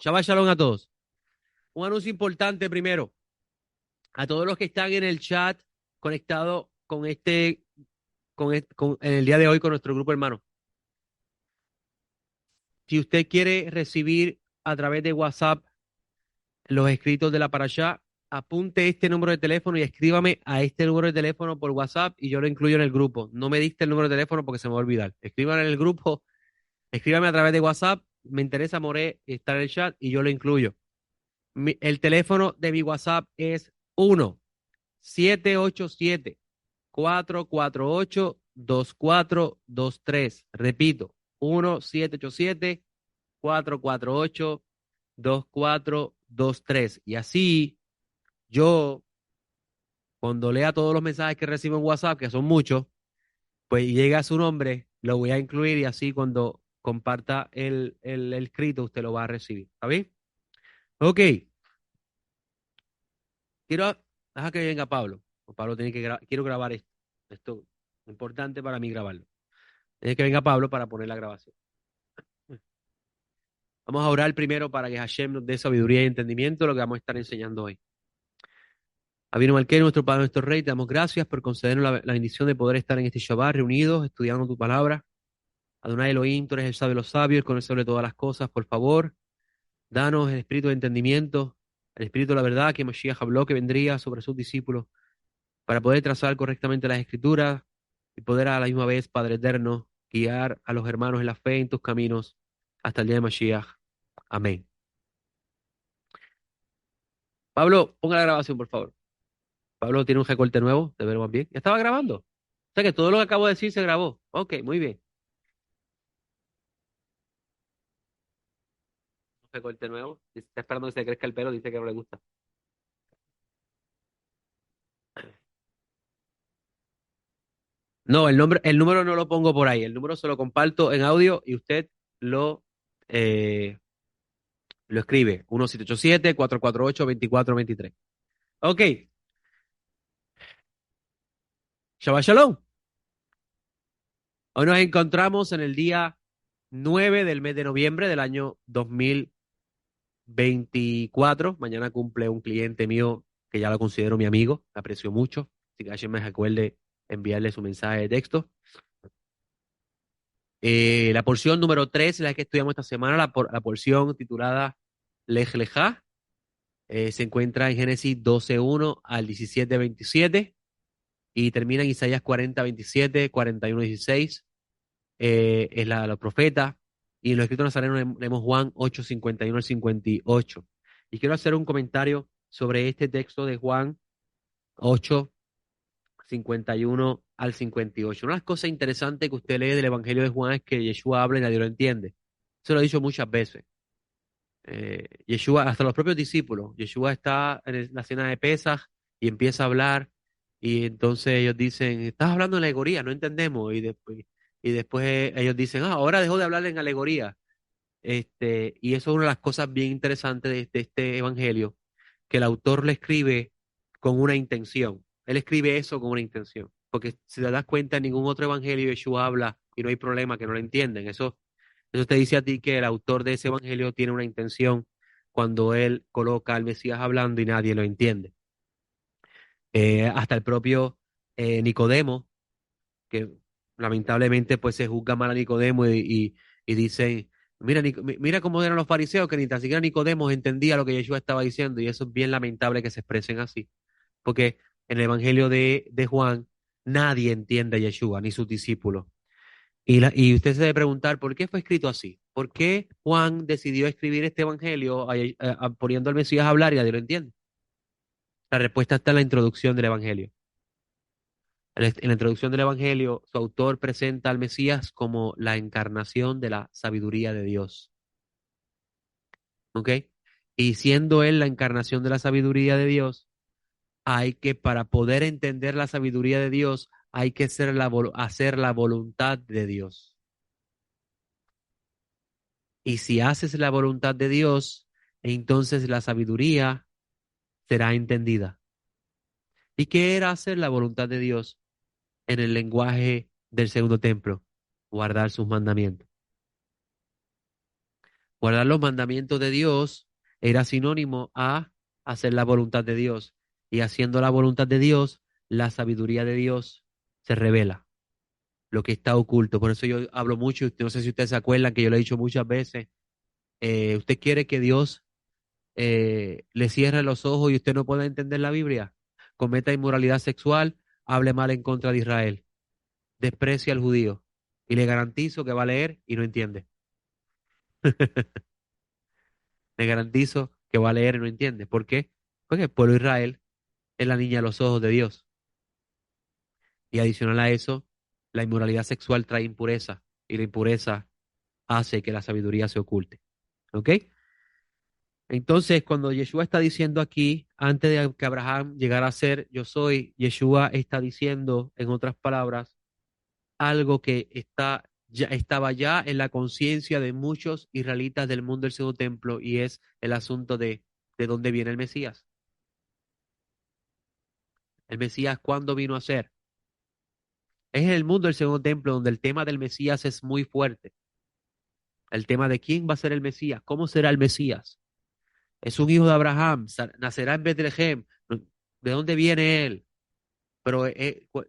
Shabbat shalom a todos. Un anuncio importante primero. A todos los que están en el chat conectados en el día de hoy con nuestro grupo hermano. Si usted quiere recibir a través de WhatsApp los escritos de la parashá, apunte este número de teléfono y escríbame a este número de teléfono por WhatsApp y yo lo incluyo en el grupo. No me diste el número de teléfono porque se me va a olvidar. Escríbame en el grupo, escríbame a través de WhatsApp. Me interesa, More, estar en el chat y yo lo incluyo. El teléfono de mi WhatsApp es 1-787-448-2423. Repito, 1-787-448-2423. Y así yo, cuando lea todos los mensajes que recibo en WhatsApp, que son muchos, pues y llega su nombre, lo voy a incluir y así cuando comparta el escrito, usted lo va a recibir. ¿Está bien? Ok. Quiero, deja que venga Pablo. Pablo tiene que quiero grabar esto. Esto es importante para mí grabarlo. Tiene que venga Pablo para poner la grabación. Vamos a orar primero para que Hashem nos dé sabiduría y entendimiento de lo que vamos a estar enseñando hoy. Abino Malquero, nuestro Padre, nuestro Rey, te damos gracias por concedernos la bendición de poder estar en este Shabbat reunidos, estudiando tu palabra. Adonai Elohim, tú eres el sabio de los sabios, el conocedor de todas las cosas. Por favor, danos el espíritu de entendimiento, el espíritu de la verdad que Mashiach habló que vendría sobre sus discípulos para poder trazar correctamente las escrituras y poder a la misma vez, Padre eterno, guiar a los hermanos en la fe en tus caminos hasta el día de Mashiach. Amén. Pablo, ponga la grabación, por favor. Pablo tiene un recorte nuevo, de ver más bien. Ya estaba grabando. O sea que todo lo que acabo de decir se grabó. Ok, muy bien. Un recorte nuevo. Está esperando que se crezca el pelo, dice que no le gusta. No, el número no lo pongo por ahí. El número se lo comparto en audio y usted lo, eh, lo escribe. 1787-448-2423. Ok, Shabbat Shalom. Hoy nos encontramos en el día 9 del mes de noviembre del año 2024. Mañana cumple un cliente mío que ya lo considero mi amigo, lo aprecio mucho. Así que ayer me recuerde enviarle su mensaje de texto. La porción número 3 es la que estudiamos esta semana, la porción titulada Lej Lejá. Se encuentra en Génesis 12:1 al 17:27 y termina en Isaías 40:27, 41:16. Es la de los profetas. Y en los escritos nazarenos leemos Juan 8:51 al 58. Y quiero hacer un comentario sobre este texto de Juan 8:51 al 58. Una de las cosas interesantes que usted lee del Evangelio de Juan es que Yeshua habla y nadie lo entiende. Eso lo he dicho muchas veces. Yeshua, hasta los propios discípulos, Yeshua está en la cena de Pesaj y empieza a hablar y entonces ellos dicen, estás hablando en alegoría, no entendemos y después ellos dicen, ahora dejó de hablar en alegoría. Y eso es una de las cosas bien interesantes de este evangelio, que el autor le escribe con una intención. Él escribe eso con una intención, porque si te das cuenta, en ningún otro evangelio Yeshua habla y no hay problema que no lo entienden. Eso te dice a ti que el autor de ese evangelio tiene una intención cuando él coloca al Mesías hablando y nadie lo entiende. Hasta el propio Nicodemo, que lamentablemente pues se juzga mal a Nicodemo y dicen, mira, mira cómo eran los fariseos, que ni tan siquiera Nicodemo entendía lo que Yeshua estaba diciendo y eso es bien lamentable que se expresen así, porque en el evangelio de Juan nadie entiende a Yeshua ni sus discípulos. Y usted se debe preguntar, ¿por qué fue escrito así? ¿Por qué Juan decidió escribir este evangelio poniendo al Mesías a hablar y nadie lo entiende? La respuesta está en la introducción del evangelio. En la introducción del evangelio, su autor presenta al Mesías como la encarnación de la sabiduría de Dios. ¿Ok? Y siendo él la encarnación de la sabiduría de Dios, para poder entender la sabiduría de Dios, hay que hacer la voluntad de Dios. Y si haces la voluntad de Dios, entonces la sabiduría será entendida. ¿Y qué era hacer la voluntad de Dios en el lenguaje del segundo templo? Guardar sus mandamientos. Guardar los mandamientos de Dios era sinónimo a hacer la voluntad de Dios. Y haciendo la voluntad de Dios, la sabiduría de Dios se revela, lo que está oculto. Por eso yo hablo mucho, no sé si ustedes se acuerdan que yo lo he dicho muchas veces, usted quiere que Dios le cierre los ojos y usted no pueda entender la Biblia, cometa inmoralidad sexual, hable mal en contra de Israel, desprecia al judío y le garantizo que va a leer y no entiende. Le garantizo que va a leer y no entiende. ¿Por qué? Porque el pueblo de Israel es la niña de los ojos de Dios. Y adicional a eso, la inmoralidad sexual trae impureza y la impureza hace que la sabiduría se oculte. ¿Ok? Entonces, cuando Yeshua está diciendo aquí, antes de que Abraham llegara a ser yo soy, Yeshua está diciendo, en otras palabras, algo que estaba ya en la conciencia de muchos israelitas del mundo del segundo templo y es el asunto de dónde viene el Mesías. El Mesías, ¿cuándo vino a ser? Es en el mundo del segundo templo donde el tema del Mesías es muy fuerte. El tema de quién va a ser el Mesías, cómo será el Mesías. Es un hijo de Abraham, nacerá en Betlehem. ¿De dónde viene él? Pero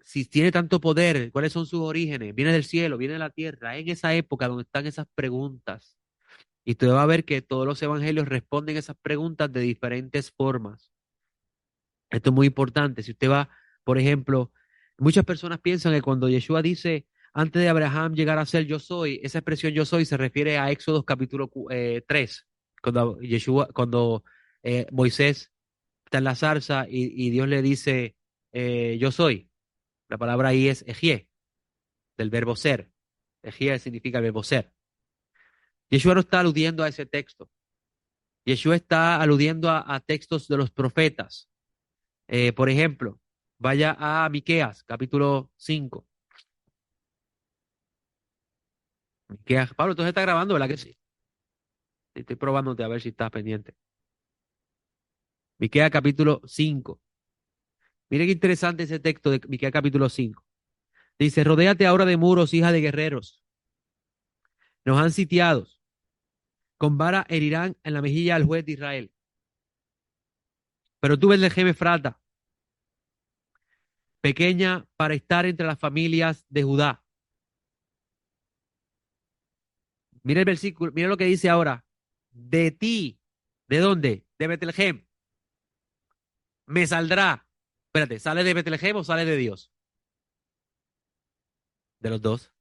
si tiene tanto poder, ¿cuáles son sus orígenes? Viene del cielo, viene de la tierra. Es en esa época donde están esas preguntas. Y usted va a ver que todos los evangelios responden esas preguntas de diferentes formas. Esto es muy importante. Si usted va, por ejemplo, muchas personas piensan que cuando Yeshua dice, antes de Abraham llegar a ser yo soy, esa expresión yo soy se refiere a Éxodo capítulo 3, cuando Moisés está en la zarza y Dios le dice, yo soy. La palabra ahí es ejie, del verbo ser. Ejie significa el verbo ser. Yeshua no está aludiendo a ese texto. Yeshua está aludiendo a textos de los profetas. Por ejemplo, vaya a Miqueas, capítulo 5. Miqueas, Pablo, tú se está grabando, ¿verdad que sí? Estoy probándote a ver si estás pendiente. Miqueas, capítulo 5. Mire qué interesante ese texto de Miqueas, capítulo 5. Dice, rodéate ahora de muros, hija de guerreros. Nos han sitiado. Con vara herirán en la mejilla al juez de Israel. Pero tú, Betlehem Efrata, pequeña para estar entre las familias de Judá. Mira el versículo, mira lo que dice ahora. De ti, ¿de dónde? De Betlehem. Me saldrá. Espérate, ¿sale de Betlehem o sale de Dios? De los dos.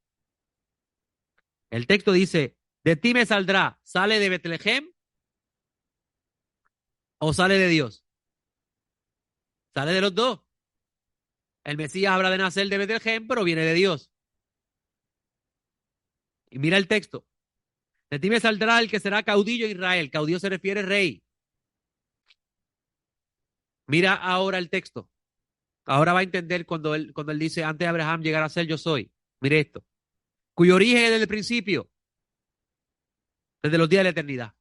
El texto dice, de ti me saldrá. ¿Sale de Betlehem o sale de Dios? Sale de los dos. El Mesías habrá de nacer de Betlehem, pero viene de Dios. Y mira el texto. De ti me saldrá el que será caudillo de Israel. Caudillo se refiere rey. Mira ahora el texto. Ahora va a entender cuando él dice, antes de Abraham llegar a ser yo soy. Mire esto. Cuyo origen es desde el principio, desde los días de la eternidad.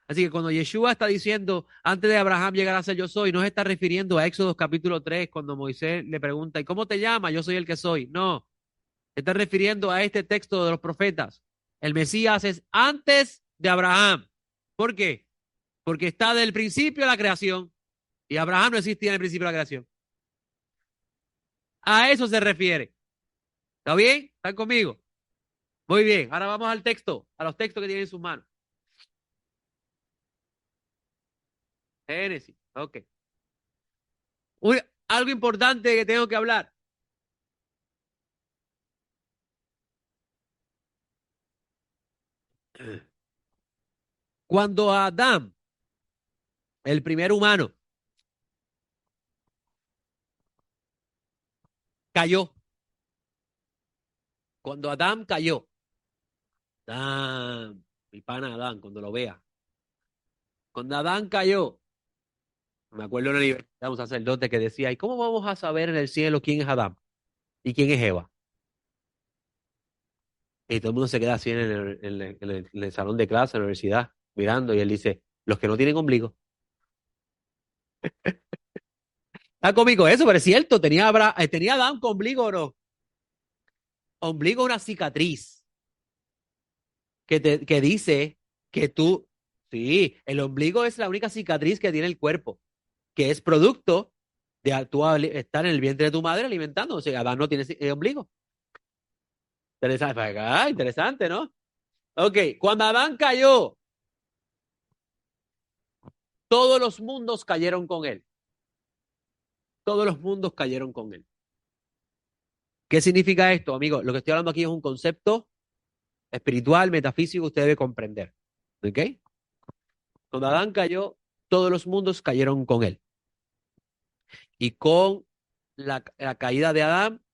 Así que cuando Yeshua está diciendo, antes de Abraham llegar a ser yo soy, no se está refiriendo a Éxodo capítulo 3, cuando Moisés le pregunta, ¿y cómo te llamas? Yo soy el que soy. No, se está refiriendo a este texto de los profetas. El Mesías es antes de Abraham. ¿Por qué? Porque está del principio de la creación y Abraham no existía en el principio de la creación. A eso se refiere. ¿Está bien? ¿Están conmigo? Muy bien. Ahora vamos al texto, a los textos que tienen en sus manos. Génesis. Ok. Algo importante que tengo que hablar. Cuando Adán, el primer humano, cayó, cuando Adán cayó, Adán, mi pana Adán, cuando lo vea, cuando Adán cayó, me acuerdo en la universidad un sacerdote que decía, ¿y cómo vamos a saber en el cielo quién es Adán y quién es Eva? Y todo el mundo se queda así en el salón de clase, en la universidad, mirando, y él dice, los que no tienen ombligo. Está cómico eso, pero es cierto, tenía Adán con ombligo o no. Ombligo es una cicatriz que dice que tú, sí, el ombligo es la única cicatriz que tiene el cuerpo, que es producto de tú estar en el vientre de tu madre alimentándose. Adán no tiene ombligo. Interesante, interesante, ¿no? Ok, cuando Adán cayó, todos los mundos cayeron con él. Todos los mundos cayeron con él. ¿Qué significa esto, amigo? Lo que estoy hablando aquí es un concepto espiritual, metafísico, usted debe comprender. ¿Ok? Cuando Adán cayó, todos los mundos cayeron con él. Y con la caída de Adán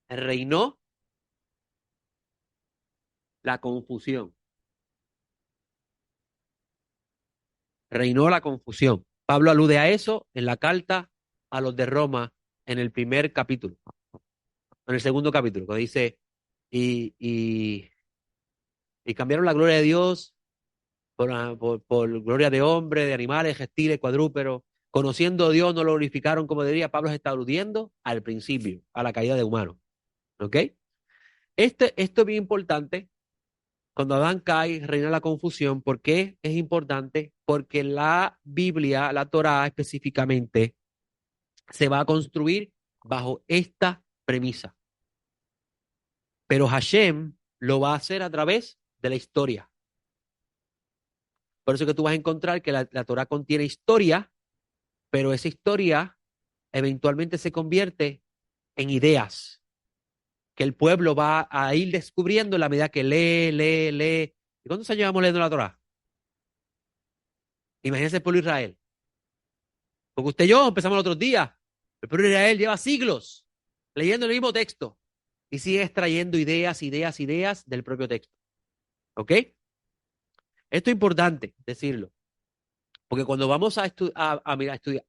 reinó la confusión. Reinó la confusión. Pablo alude a eso en la carta a los de Roma en el primer capítulo, en el segundo capítulo, que dice, y, y, y cambiaron la gloria de Dios por gloria de hombres, de animales, reptiles, cuadrúpedos. Conociendo a Dios no lo glorificaron como debería. Pablo se está aludiendo al principio, a la caída de humanos. ¿Ok? Esto es bien importante. Cuando Adán cae, reina la confusión. ¿Por qué es importante? Porque la Biblia, la Torá específicamente, se va a construir bajo esta premisa. Pero Hashem lo va a hacer a través de la historia. Por eso que tú vas a encontrar que la Torá contiene historia, pero esa historia eventualmente se convierte en ideas que el pueblo va a ir descubriendo en la medida que lee. ¿Y cuántos años llevamos leyendo la Torá? Imagínense el pueblo de Israel. Porque usted y yo empezamos el otro día. El pueblo de Israel lleva siglos leyendo el mismo texto y sigue extrayendo ideas del propio texto. ¿Ok? Esto es importante decirlo. Porque cuando vamos a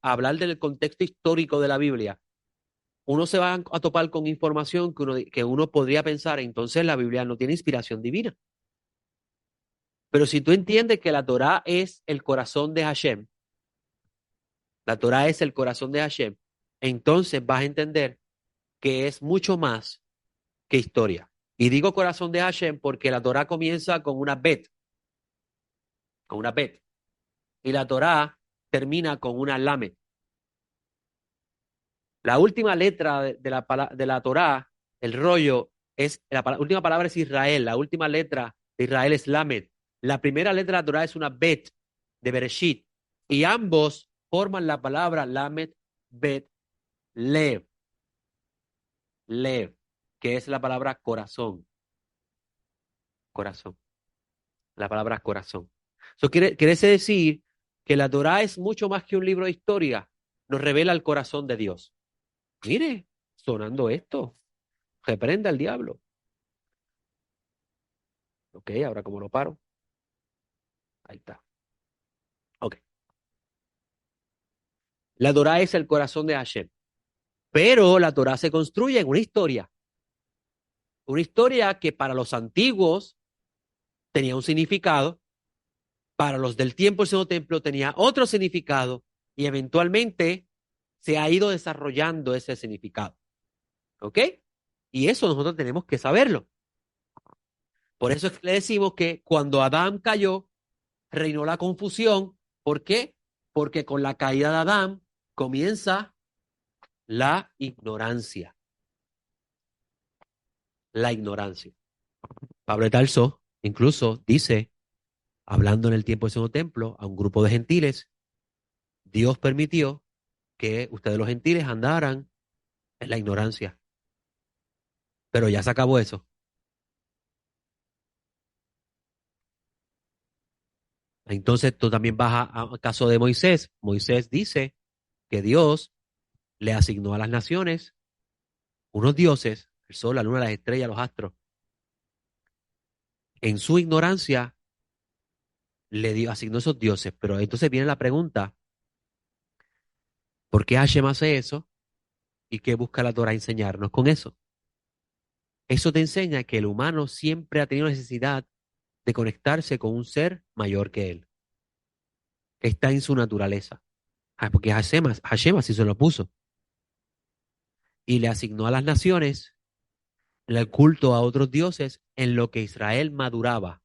hablar del contexto histórico de la Biblia, uno se va a topar con información que uno podría pensar, entonces la Biblia no tiene inspiración divina. Pero si tú entiendes que la Torá es el corazón de Hashem, la Torá es el corazón de Hashem, entonces vas a entender que es mucho más que historia. Y digo corazón de Hashem porque la Torá comienza con una bet, y la Torá termina con una lamed. La última letra de la Torá, el rollo, es la última palabra es Israel, la última letra de Israel es lamed. La primera letra de la Torá es una bet de Bereshit, y ambos forman la palabra lamed, bet, lev, lev, que es la palabra corazón, corazón, la palabra corazón. Eso quiere decir que la Torá es mucho más que un libro de historia, nos revela el corazón de Dios. Mire, sonando esto, reprenda al diablo. Ok, ahora cómo lo paro. Ahí está. Ok. La Torá es el corazón de Hashem. Pero la Torá se construye en una historia. Una historia que para los antiguos tenía un significado, para los del tiempo del segundo templo tenía otro significado y eventualmente se ha ido desarrollando ese significado. ¿Ok? Y eso nosotros tenemos que saberlo. Por eso es que le decimos que cuando Adán cayó, reinó la confusión. ¿Por qué? Porque con la caída de Adán comienza la ignorancia. La ignorancia. Pablo de Tarso incluso dice, hablando en el tiempo del segundo templo, a un grupo de gentiles, Dios permitió que ustedes los gentiles andaran en la ignorancia. Pero ya se acabó eso. Entonces tú también vas al caso de Moisés. Moisés dice que Dios le asignó a las naciones unos dioses, el sol, la luna, las estrellas, los astros. En su ignorancia asignó esos dioses. Pero entonces viene la pregunta, ¿por qué Hashem hace eso? ¿Y qué busca la Torah enseñarnos con eso? Eso te enseña que el humano siempre ha tenido necesidad de conectarse con un ser mayor que él, que está en su naturaleza. Porque Hashem así se lo puso. Y le asignó a las naciones el culto a otros dioses en lo que Israel maduraba.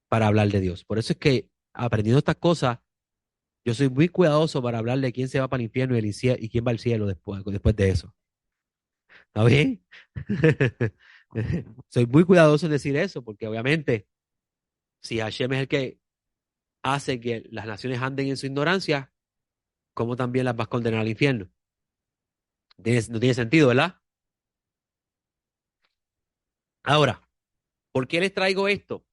para hablar de Dios. Por eso es que aprendiendo estas cosas, yo soy muy cuidadoso para hablar de quién se va para el infierno y, y quién va al cielo después de eso. ¿Está bien? Soy muy cuidadoso en decir eso, porque obviamente, si Hashem es el que hace que las naciones anden en su ignorancia, ¿cómo también las vas a condenar al infierno? No tiene sentido, ¿verdad? Ahora, ¿por qué les traigo esto?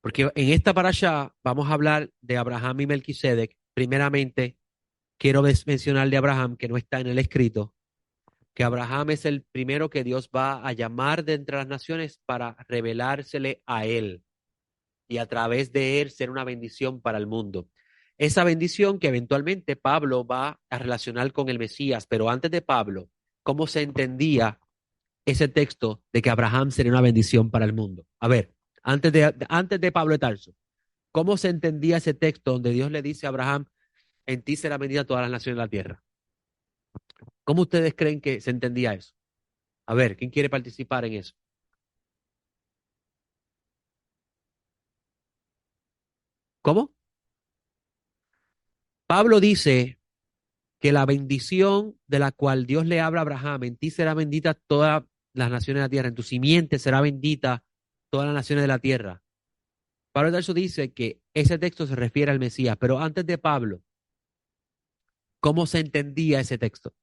Porque en esta parasha vamos a hablar de Abraham y Melquisedec. Primeramente, quiero mencionar de Abraham, que no está en el escrito, que Abraham es el primero que Dios va a llamar de entre las naciones para revelársele a él y a través de él ser una bendición para el mundo. Esa bendición que eventualmente Pablo va a relacionar con el Mesías, pero antes de Pablo, ¿cómo se entendía ese texto de que Abraham sería una bendición para el mundo? A ver, antes de Pablo de Tarso, ¿cómo se entendía ese texto donde Dios le dice a Abraham, en ti será bendita todas las naciones de la tierra? ¿Cómo ustedes creen que se entendía eso? A ver, ¿quién quiere participar en eso? ¿Cómo? Pablo dice que la bendición de la cual Dios le habla a Abraham, en ti será bendita todas las naciones de la tierra, en tu simiente será bendita todas las naciones de la tierra. Pablo de Tarso dice que ese texto se refiere al Mesías, pero antes de Pablo, ¿cómo se entendía ese texto?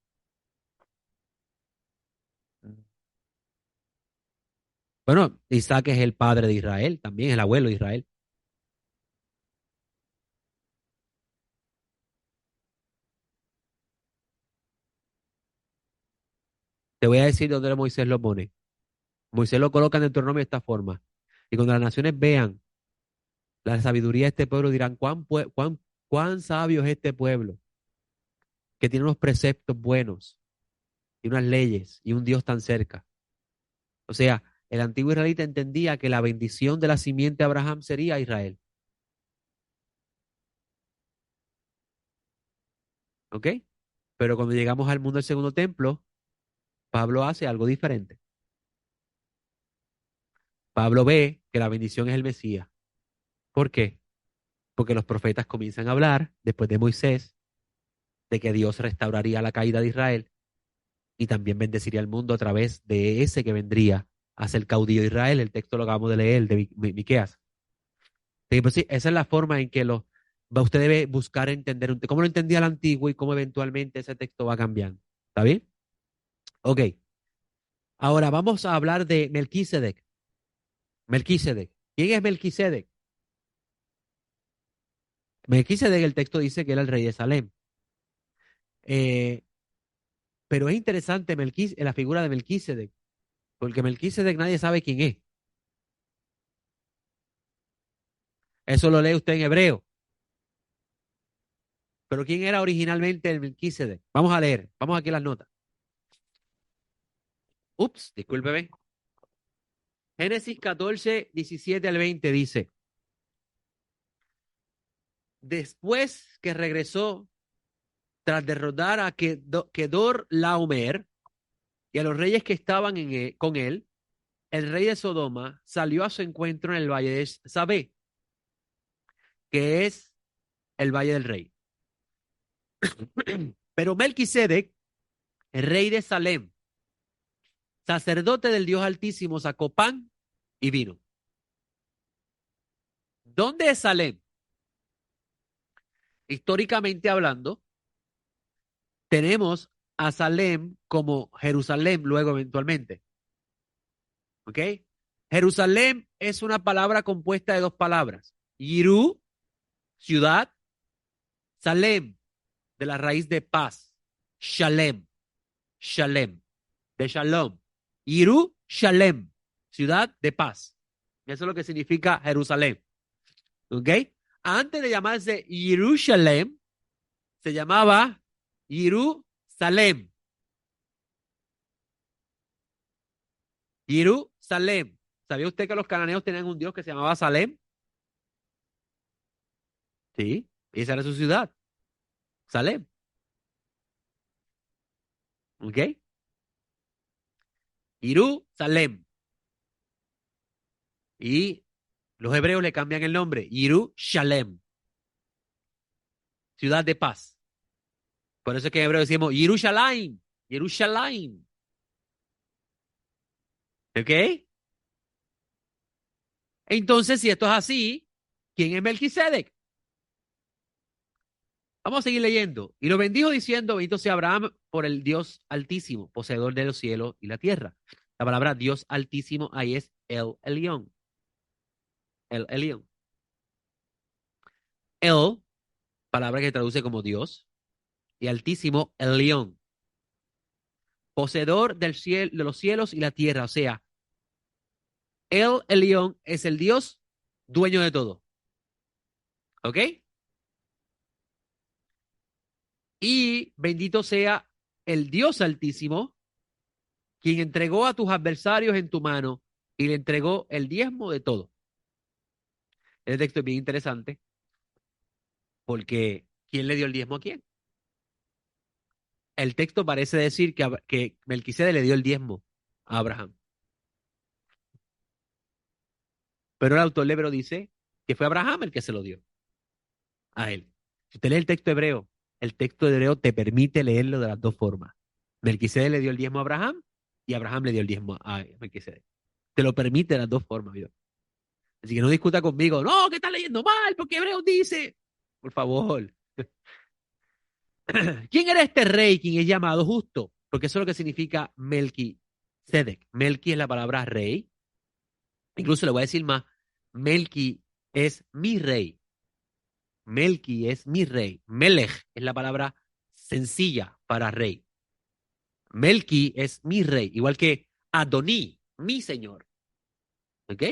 Bueno, Isaac es el padre de Israel, también el abuelo de Israel. Te voy a decir dónde Moisés lo pone. Moisés lo coloca en Deuteronomio de esta forma. Y cuando las naciones vean la sabiduría de este pueblo, dirán, cuán sabio es este pueblo, que tiene unos preceptos buenos y unas leyes y un Dios tan cerca. O sea, el antiguo israelita entendía que la bendición de la simiente de Abraham sería Israel. ¿Ok? Pero cuando llegamos al mundo del segundo templo, Pablo hace algo diferente. Pablo ve que la bendición es el Mesías. ¿Por qué? Porque los profetas comienzan a hablar, después de Moisés, de que Dios restauraría la caída de Israel y también bendeciría el mundo a través de ese que vendría a ser caudillo de Israel. El texto lo acabamos de leer, de Miqueas. Sí, pues sí, esa es la forma en que usted debe buscar entender cómo lo entendía el antiguo y cómo eventualmente ese texto va cambiando. ¿Está bien? Ok. Ahora vamos a hablar de Melquisedec. Melquisedec. ¿Quién es Melquisedec? Melquisedec, el texto dice que era el rey de Salem. Eh, pero es interesante la figura de Melquisedec, porque Melquisedec nadie sabe quién es. Eso lo lee usted en hebreo. Pero ¿quién era originalmente el Melquisedec? Vamos a leer. Vamos aquí a las notas. Ups, discúlpeme. Génesis 14, 17 al 20 dice, después que regresó tras derrotar a Kedor Laomer y a los reyes que estaban con él, el rey de Sodoma salió a su encuentro en el valle de Sabé, que es el valle del rey. Pero Melquisedec, el rey de Salem, sacerdote del Dios Altísimo, sacó pan y vino. ¿Dónde es Salem? Históricamente hablando, tenemos a Salem como Jerusalén luego eventualmente. ¿Ok? Jerusalén es una palabra compuesta de dos palabras. Yiru, ciudad, Salem, de la raíz de paz. Shalem, Shalem, de Shalom. Yiru, Shalem, ciudad de paz. Eso es lo que significa Jerusalén. ¿Ok? Antes de llamarse Jerusalén, se llamaba Jerusalem. Jerusalén. ¿Sabía usted que los cananeos tenían un dios que se llamaba Salem? Sí, esa era su ciudad, Salem. ¿Ok? Jerusalén. Y Los hebreos le cambian el nombre, Yerushalem, ciudad de paz. Por eso es que en hebreo decimos Yerushalayim, Yerushalayim. ¿Ok? Entonces, si esto es así, ¿quién es Melquisedec? Vamos a seguir leyendo. Y lo bendijo diciendo, bendito sea Abraham por el Dios Altísimo, poseedor de los cielos y la tierra. La palabra Dios Altísimo ahí es El Elyon. El Elyon. El, palabra que traduce como Dios, y Altísimo, Elyon. Poseedor del cielo, de los cielos y la tierra. O sea, El Elyon es el Dios dueño de todo. ¿Ok? Y bendito sea el Dios Altísimo, quien entregó a tus adversarios en tu mano y le entregó el diezmo de todo. Este texto es bien interesante porque ¿quién le dio el diezmo a quién? El texto parece decir que Melquisede le dio el diezmo a Abraham. Pero el autor hebreo dice que fue Abraham el que se lo dio a él. Si usted lee el texto hebreo te permite leerlo de las dos formas. Melquisede le dio el diezmo a Abraham y Abraham le dio el diezmo a Melquisede. Te lo permite de las dos formas, ¿vio? Así que no discuta conmigo, no, que estás leyendo mal, porque Hebreo dice. Por favor. ¿Quién era este rey quien es llamado justo? Porque eso es lo que significa Melquisedec. Melqui es la palabra rey. Incluso le voy a decir más. Melqui es mi rey. Melqui es mi rey. Melech es la palabra sencilla para rey. Melqui es mi rey, igual que Adoní, mi señor. ¿Ok?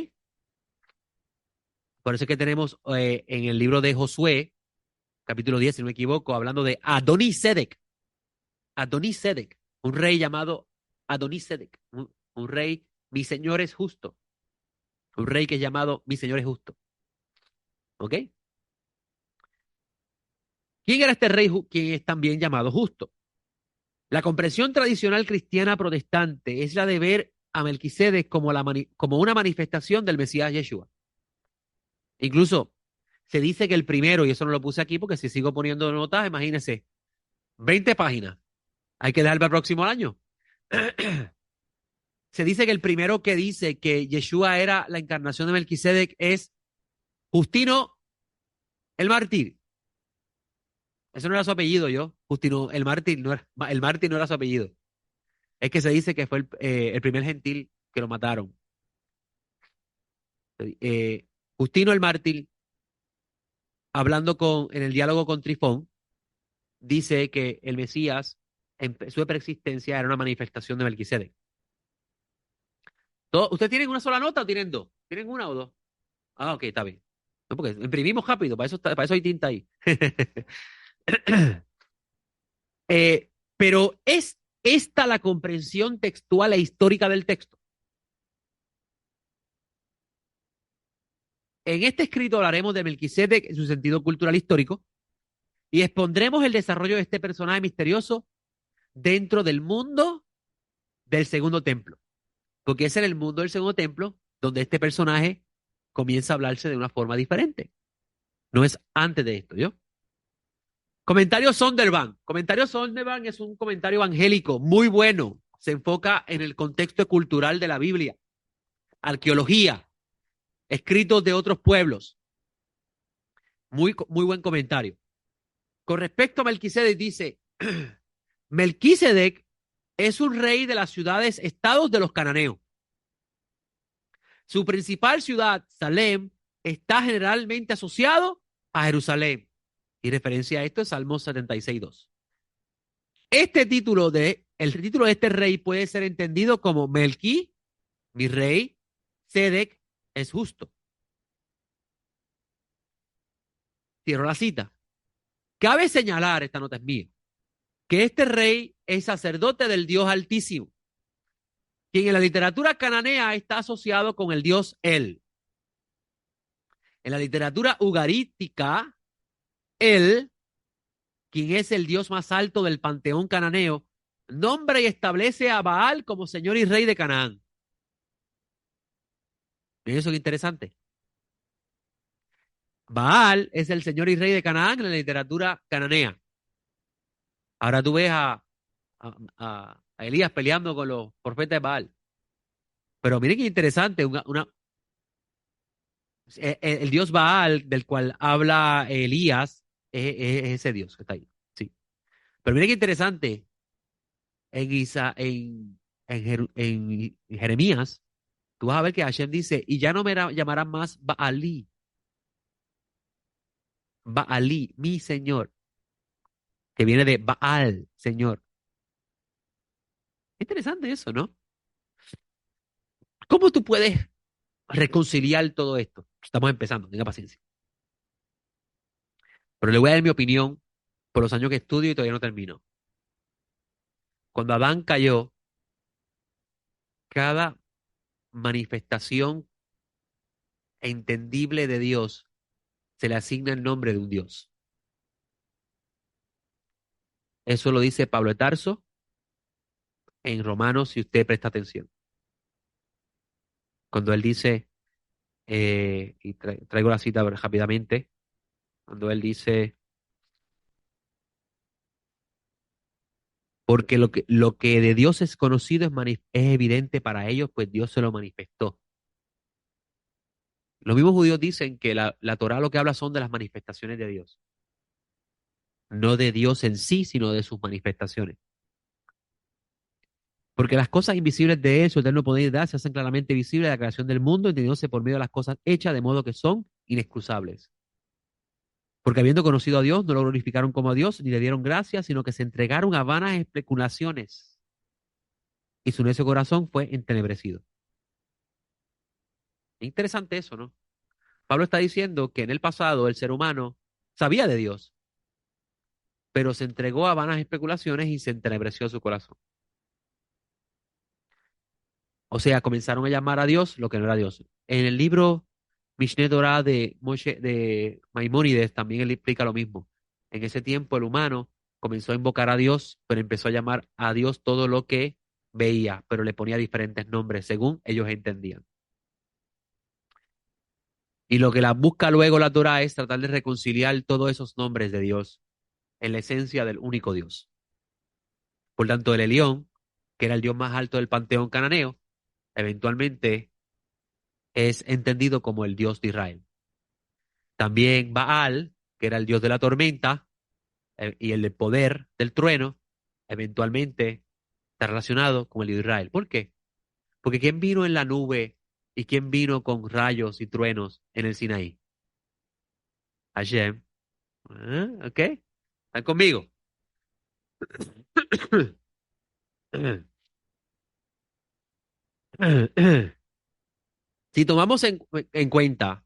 Por eso es que tenemos en el libro de Josué, capítulo 10, si no me equivoco, hablando de Adonisedec. Adonisedec, un rey llamado Adonisedec, un rey, mi señor es justo. Un rey que es llamado mi señor es justo. ¿Ok? ¿Quién era este rey quien es también llamado justo? La comprensión tradicional cristiana protestante es la de ver a Melquisedec como una manifestación del Mesías Yeshua. Incluso se dice que el primero, y eso no lo puse aquí porque si sigo poniendo notas, imagínense, 20 páginas. Hay que dejar para el próximo año. Se dice que el primero que dice que Yeshua era la encarnación de Melquisedec es Justino el Mártir. Eso no era su apellido, yo. Justino el Mártir el Mártir no era su apellido. Es que se dice que fue el primer gentil que lo mataron. Justino el Mártir, hablando en el diálogo con Trifón, dice que el Mesías, en su preexistencia, era una manifestación de Melquisedec. ¿Ustedes tienen una sola nota o tienen dos? ¿Tienen una o dos? Ah, ok, está bien. No, porque imprimimos rápido, para eso hay tinta ahí. Pero ¿es esta la comprensión textual e histórica del texto? En este escrito hablaremos de Melquisedec en su sentido cultural histórico y expondremos el desarrollo de este personaje misterioso dentro del mundo del segundo templo. Porque es en el mundo del segundo templo donde este personaje comienza a hablarse de una forma diferente. No es antes de esto, ¿yo? Comentario Sondervan. Comentario Sondervan es un comentario evangélico muy bueno. Se enfoca en el contexto cultural de la Biblia, arqueología, escritos de otros pueblos. Muy, muy buen comentario. Con respecto a Melquisedec, dice, Melquisedec es un rey de las ciudades, estados de los cananeos. Su principal ciudad, Salem, está generalmente asociado a Jerusalén. Y referencia a esto es Salmo 76:2. El título de este rey puede ser entendido como Melqui, mi rey, Sedec es justo. Cierro la cita. Cabe señalar, esta nota es mía, que este rey es sacerdote del Dios Altísimo, quien en la literatura cananea está asociado con el Dios El. En la literatura ugarítica, El, quien es el Dios más alto del panteón cananeo, nombra y establece a Baal como señor y rey de Canaán. ¿Ven eso que interesante? Baal es el señor y rey de Canaán en la literatura cananea. Ahora tú ves a Elías peleando con los profetas de Baal. Pero miren qué interesante, el dios Baal del cual habla Elías es ese dios que está ahí. Sí. Pero miren qué interesante, en Jeremías, tú vas a ver que Hashem dice, y ya no llamarán más Baalí, Baalí, mi señor, que viene de Baal, señor. Interesante eso, ¿no? ¿Cómo tú puedes reconciliar todo esto? Estamos empezando, tenga paciencia. Pero le voy a dar mi opinión por los años que estudio y todavía no termino. Cuando Adán cayó, cada manifestación entendible de Dios se le asigna el nombre de un Dios. Eso lo dice Pablo de Tarso en Romanos, si usted presta atención. Cuando él dice, y traigo la cita rápidamente, cuando él dice, porque lo que de Dios es conocido es evidente para ellos, pues Dios se lo manifestó. Los mismos judíos dicen que la Torá lo que habla son de las manifestaciones de Dios, no de Dios en sí, sino de sus manifestaciones. Porque las cosas invisibles de Él, su eterno poder y edad, se hacen claramente visibles de la creación del mundo, entendiéndose por medio de las cosas hechas, de modo que son inexcusables. Porque habiendo conocido a Dios, no lo glorificaron como a Dios, ni le dieron gracias, sino que se entregaron a vanas especulaciones, y su necio corazón fue entenebrecido. Es interesante eso, ¿no? Pablo está diciendo que en el pasado el ser humano sabía de Dios, pero se entregó a vanas especulaciones y se entenebreció su corazón. O sea, comenzaron a llamar a Dios lo que no era Dios. En el libro Mishneh Torah de Maimónides también él explica lo mismo. En ese tiempo el humano comenzó a invocar a Dios, pero empezó a llamar a Dios todo lo que veía, pero le ponía diferentes nombres según ellos entendían. Y lo que la busca luego la Torah es tratar de reconciliar todos esos nombres de Dios en la esencia del único Dios. Por tanto, el Elión, que era el dios más alto del panteón cananeo, eventualmente es entendido como el Dios de Israel. También Baal, que era el dios de la tormenta y el del poder del trueno, eventualmente está relacionado con el Dios de Israel. ¿Por qué? Porque ¿quién vino en la nube y quién vino con rayos y truenos en el Sinaí? Hashem. Ah, ¿ok? ¿Están conmigo? Si tomamos en cuenta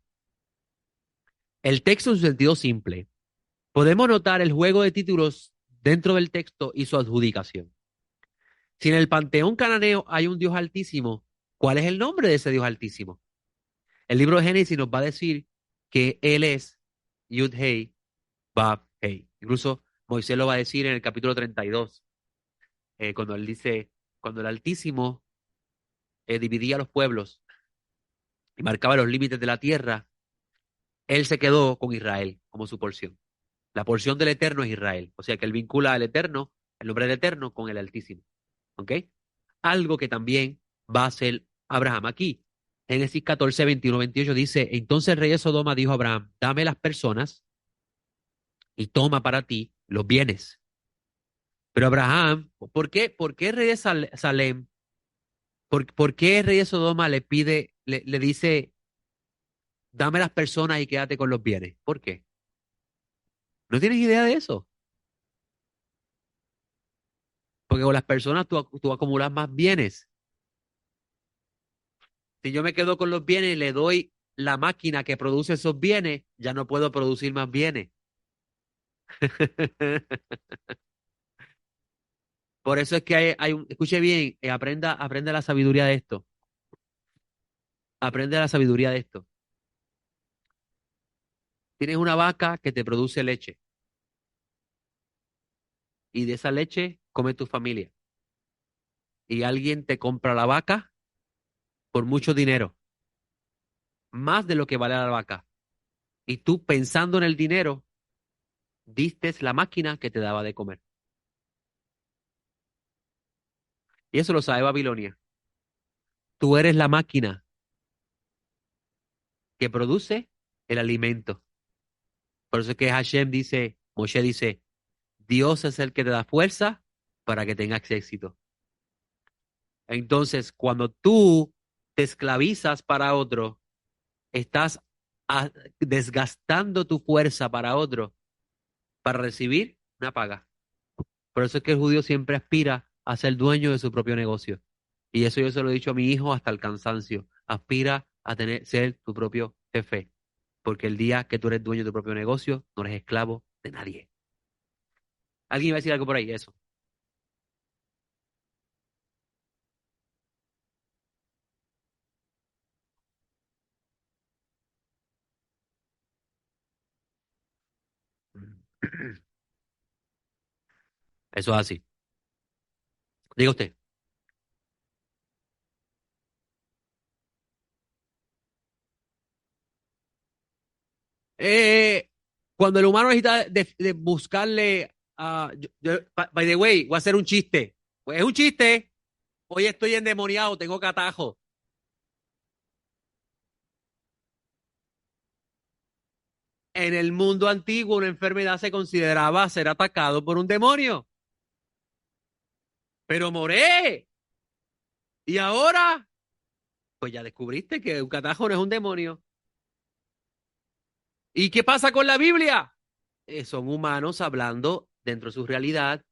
el texto en su sentido simple, podemos notar el juego de títulos dentro del texto y su adjudicación. Si en el panteón cananeo hay un Dios altísimo, ¿cuál es el nombre de ese Dios altísimo? El libro de Génesis nos va a decir que Él es Yud-Hei, Vav-Hei. Incluso Moisés lo va a decir en el capítulo 32, cuando él dice, cuando el Altísimo dividía los pueblos y marcaba los límites de la tierra, Él se quedó con Israel como su porción. La porción del Eterno es Israel. O sea que Él vincula al Eterno, el nombre del Eterno, con el Altísimo. ¿Ok? Algo que también va a hacer Abraham aquí. Génesis 14, 21, 28 dice, entonces el rey de Sodoma dijo a Abraham, dame las personas y toma para ti los bienes. Pero Abraham, ¿por qué el rey de Salem, por qué el rey de Sodoma le pide, le dice, dame las personas y quédate con los bienes? ¿Por qué? ¿No tienes idea de eso? Porque con las personas tú acumulas más bienes. Si yo me quedo con los bienes y le doy la máquina que produce esos bienes, ya no puedo producir más bienes. Por eso es que escuche bien, aprenda la sabiduría de esto. Aprende la sabiduría de esto. Tienes una vaca que te produce leche y de esa leche come tu familia. Y alguien te compra la vaca por mucho dinero, más de lo que vale la vaca. Y tú pensando en el dinero, diste la máquina que te daba de comer. Y eso lo sabe Babilonia. Tú eres la máquina que produce el alimento. Por eso es que Hashem dice, Moshe dice, Dios es el que te da fuerza para que tengas éxito. Entonces, cuando tú te esclavizas para otro, estás desgastando tu fuerza para otro para recibir una paga. Por eso es que el judío siempre aspira a ser dueño de su propio negocio. Y eso yo se lo he dicho a mi hijo hasta el cansancio. Aspira a tener, ser tu propio jefe. Porque el día que tú eres dueño de tu propio negocio, no eres esclavo de nadie. ¿Alguien iba a decir algo por ahí? Eso. Eso es así. Diga usted. Eh, Cuando el humano necesita de buscarle a... by the way, voy a hacer un chiste. Pues es un chiste. Hoy estoy endemoniado, tengo catajo. En el mundo antiguo, una enfermedad se consideraba ser atacado por un demonio. Pero moré. Y ahora, pues ya descubriste que un catajo no es un demonio. ¿Y qué pasa con la Biblia? Son humanos hablando dentro de su realidad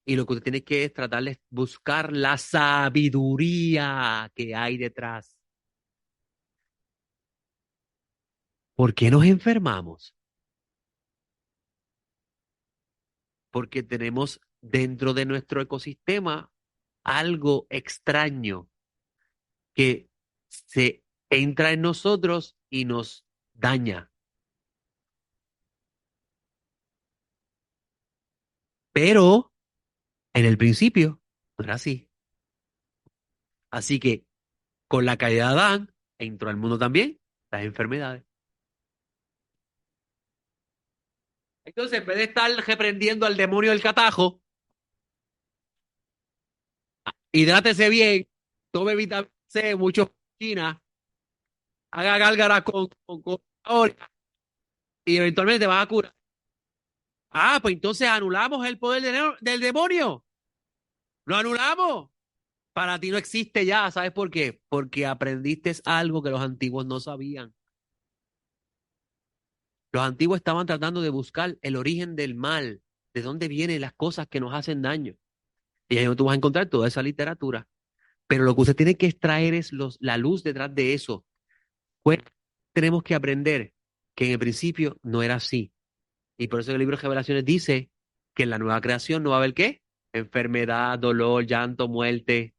y lo que usted tiene que es tratar de buscar la sabiduría que hay detrás. ¿Por qué nos enfermamos? Porque tenemos dentro de nuestro ecosistema algo extraño que se entra en nosotros y nos daña. Pero en el principio no era así. Así que con la caída de Adán entró al mundo también las enfermedades. Entonces, en vez de estar reprendiendo al demonio del catajo, hidrátese bien, tome vitamina C, mucho china, haga gálgaras con ahora y eventualmente te vas a curar. Ah, pues entonces anulamos el poder del demonio. Lo anulamos. Para ti no existe ya, ¿sabes por qué? Porque aprendiste algo que los antiguos no sabían. Los antiguos estaban tratando de buscar el origen del mal, de dónde vienen las cosas que nos hacen daño. Y ahí donde tú vas a encontrar toda esa literatura. Pero lo que usted tiene que extraer es la luz detrás de eso. Pues tenemos que aprender que en el principio no era así. Y por eso el libro de Revelaciones dice que en la nueva creación no va a haber qué? Enfermedad, dolor, llanto, muerte.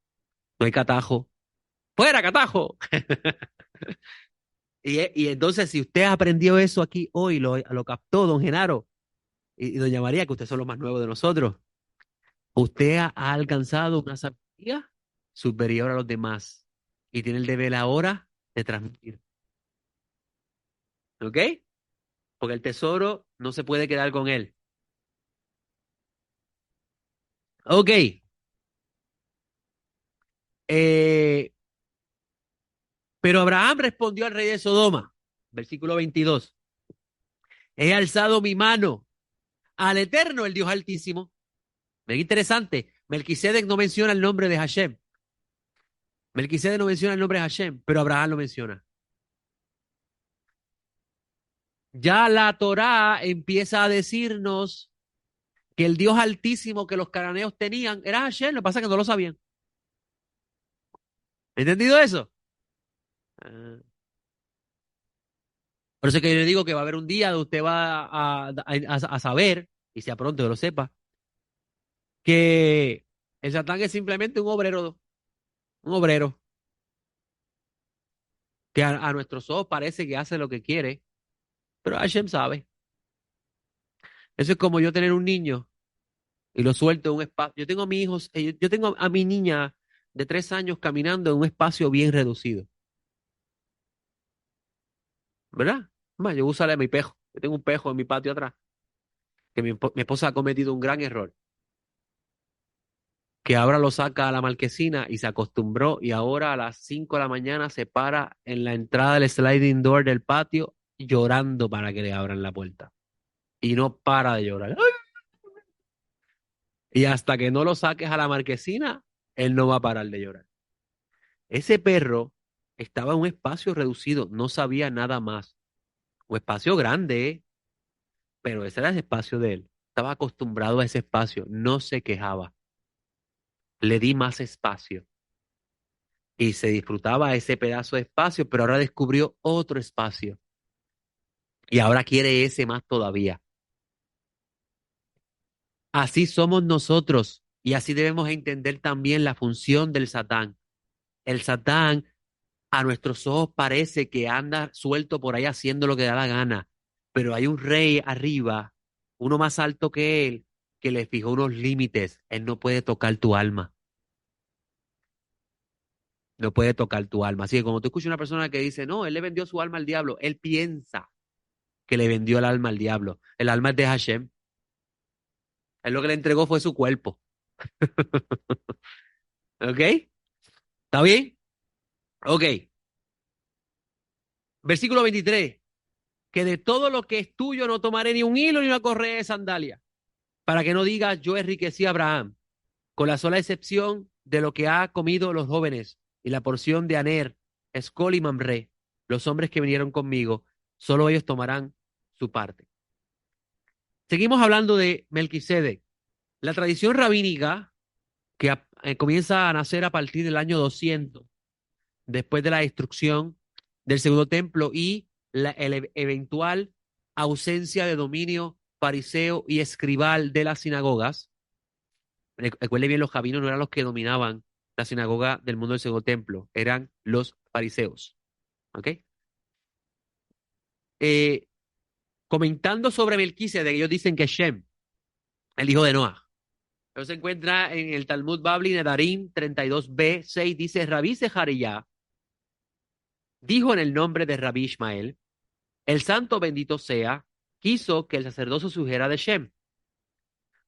No hay catajo. ¡Fuera, catajo! Y entonces, si usted aprendió eso aquí hoy, lo captó, don Genaro y doña María, que ustedes son los más nuevos de nosotros, usted ha alcanzado una sabiduría superior a los demás y tiene el deber ahora de transmitir. ¿Ok? Porque el tesoro no se puede quedar con él. Ok. eh, pero Abraham respondió al rey de Sodoma, versículo 22. He alzado mi mano al Eterno, el Dios Altísimo. Mira, interesante. Melquisedec no menciona el nombre de Hashem. Melquisedec no menciona el nombre de Hashem, pero Abraham lo menciona. Ya la Torá empieza a decirnos que el Dios Altísimo que los cananeos tenían era Hashem, lo que pasa es que no lo sabían. ¿Entendido eso? Ah. Por eso es que yo le digo que va a haber un día donde usted va a saber, y sea pronto que lo sepa, que el Satán es simplemente un obrero, que a nuestros ojos parece que hace lo que quiere, pero Hashem sabe. Eso es como yo tener un niño y lo suelto en un espacio. Yo tengo a mis hijos, yo tengo a mi niña de 3 años caminando en un espacio bien reducido, ¿verdad? Más, yo usaré mi pejo. Yo tengo un pejo en mi patio atrás, que mi esposa ha cometido un gran error, que ahora lo saca a la marquesina y se acostumbró y ahora a las 5 de la mañana se para en la entrada del sliding door del patio llorando para que le abran la puerta. Y no para de llorar. ¡Ay! Y hasta que no lo saques a la marquesina, él no va a parar de llorar. Ese perro estaba en un espacio reducido, no sabía nada más. Un espacio grande, ¿eh? Pero ese era el espacio de él. Estaba acostumbrado a ese espacio, no se quejaba. Le di más espacio y se disfrutaba ese pedazo de espacio, pero ahora descubrió otro espacio y ahora quiere ese más todavía. Así somos nosotros y así debemos entender también la función del Satán. El Satán a nuestros ojos parece que anda suelto por ahí haciendo lo que da la gana, pero hay un rey arriba, uno más alto que él, que le fijó unos límites. Él no puede tocar tu alma, no puede tocar tu alma. Así que cuando tú escuchas una persona que dice, no, él le vendió su alma al diablo, él piensa que le vendió el alma al diablo. El alma es de Hashem. Él lo que le entregó fue su cuerpo. ¿Ok? ¿Está bien? Ok. Versículo 23. Que de todo lo que es tuyo no tomaré ni un hilo ni una correa de sandalia, para que no digas yo enriquecí a Abraham, con la sola excepción de lo que ha comido los jóvenes y la porción de Aner, Escol y Mamre, los hombres que vinieron conmigo, solo ellos tomarán su parte. Seguimos hablando de Melquisedec. La tradición rabínica que comienza a nacer a partir del año 200, después de la destrucción del segundo templo y la eventual ausencia de dominio fariseo y escribal de las sinagogas. Recuerde bien, los rabinos no eran los que dominaban la sinagoga del mundo del segundo templo, eran los fariseos. ¿Ok? Eh, Comentando sobre Melquisedec, ellos dicen que Shem, el hijo de Noah. Eso se encuentra en el Talmud Babli Nedarim 32b 6, dice Rabí Zeharia dijo en el nombre de Rabí Ismael, el santo bendito sea, quiso que el sacerdocio surgiera de Shem,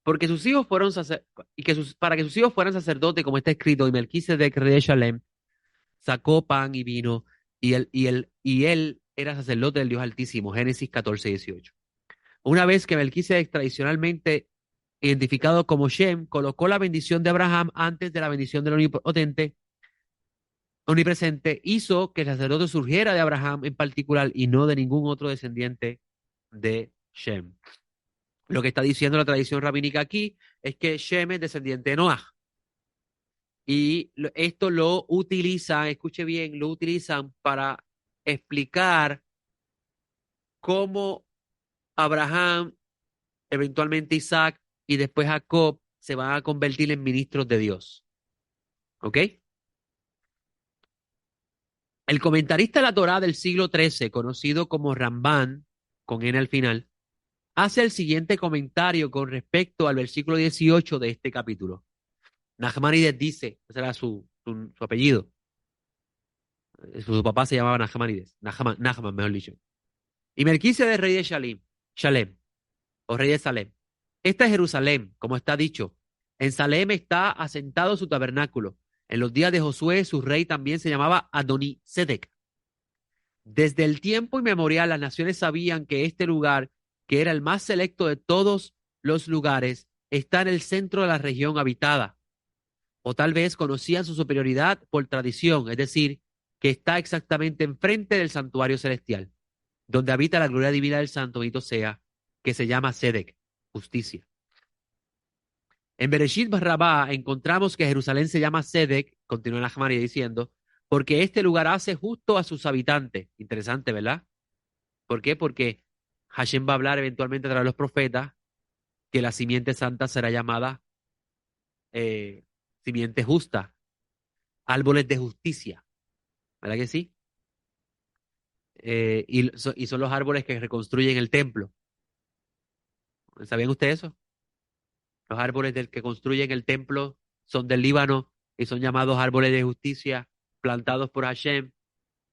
porque sus hijos fueron para que sus hijos fueran sacerdotes, como está escrito, y Melquisedec, rey de Shalem, sacó pan y vino, y él era sacerdote del Dios Altísimo. Génesis 14:18. Una vez que Melquisedec, tradicionalmente identificado como Shem, colocó la bendición de Abraham antes de la bendición del Omnipotente, Omnipresente, hizo que el sacerdote surgiera de Abraham en particular y no de ningún otro descendiente de Shem. Lo que está diciendo la tradición rabínica aquí es que Shem es descendiente de Noah. Y esto lo utilizan, escuche bien, lo utilizan para explicar cómo Abraham, eventualmente Isaac y después Jacob se van a convertir en ministros de Dios. ¿Ok? El comentarista de la Torá del siglo XIII, conocido como Ramban, con N al final, hace el siguiente comentario con respecto al versículo 18 de este capítulo. Nachmanides dice, ese era su apellido, su papá se llamaba Nachmanides, Nachman, mejor dicho. Y Melquisedec, rey de Shalem, o rey de Salem. Esta es Jerusalén, como está dicho. En Salem está asentado su tabernáculo. En los días de Josué, su rey también se llamaba Adonisedec. Desde el tiempo inmemorial, las naciones sabían que este lugar, que era el más selecto de todos los lugares, está en el centro de la región habitada. O tal vez conocían su superioridad por tradición, es decir, que está exactamente enfrente del santuario celestial, donde habita la gloria divina del santo, bendito sea, que se llama Sedec, justicia. En Bereshit Rabá encontramos que Jerusalén se llama Sedec, continúa Nachmani diciendo, porque este lugar hace justo a sus habitantes. Interesante, ¿verdad? ¿Por qué? Porque Hashem va a hablar eventualmente a través de los profetas que la simiente santa será llamada simiente justa, árboles de justicia, ¿verdad que sí? Y son los árboles que reconstruyen el templo. ¿Sabían ustedes eso? Los árboles del que construyen el templo son del Líbano y son llamados árboles de justicia, plantados por Hashem.